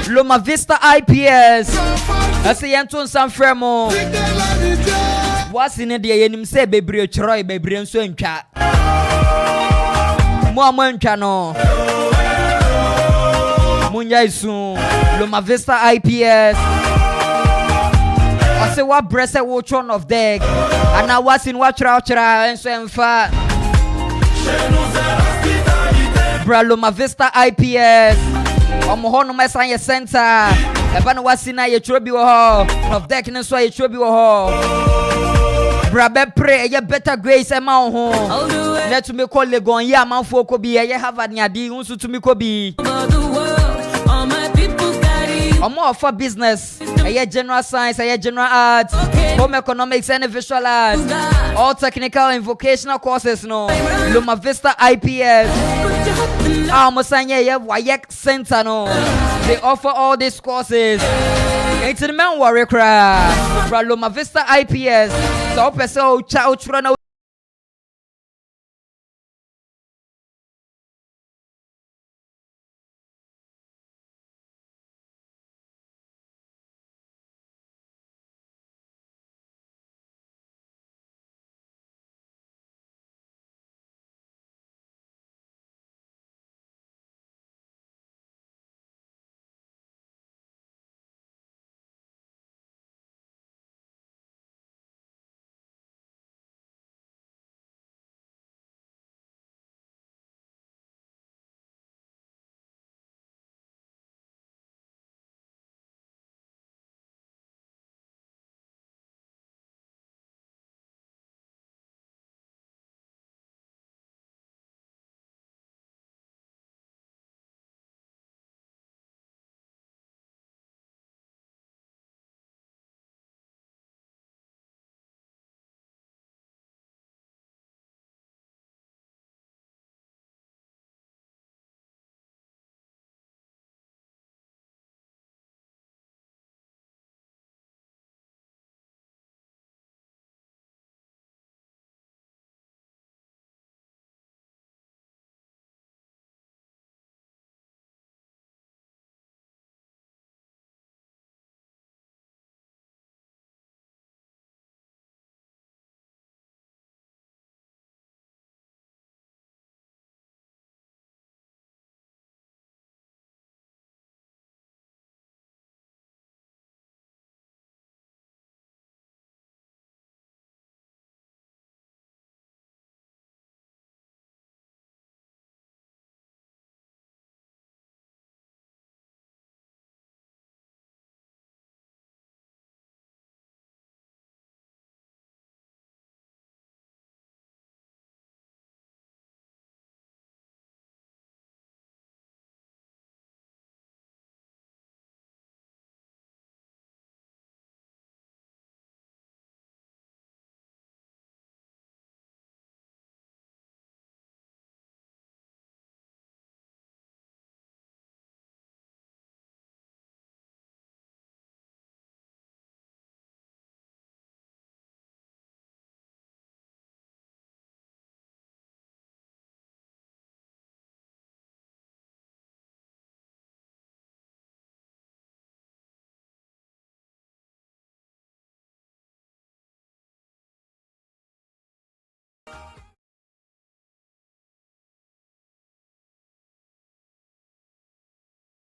Loma Vista IPS. I say Anton San Fremo. What's in the yenim say baby Troy baby and so in chat. More channel. Munya soon. Loma Vista IPS. I say what breast watch on of deck. And I was in watch out and so in fact. Bra Loma Vista IPS. Omohono Messiah Center. Ebano wasina ye trobi wo ho. Of deck no so ye trobi wo ho. Bra be pray ye better grace e ma ho. Let to me call Legon ye Amanfo ko bi ye Harvard ni adi unsu to me ko bi. Omo for business. Ye general science, ye general arts, home economics and visual arts. All technical and vocational courses no. Loma Vista IPS. Almosanya ye Wayek Center no. They offer all these courses. It's the man worry cry. Loma Vista IPS. So person o cha o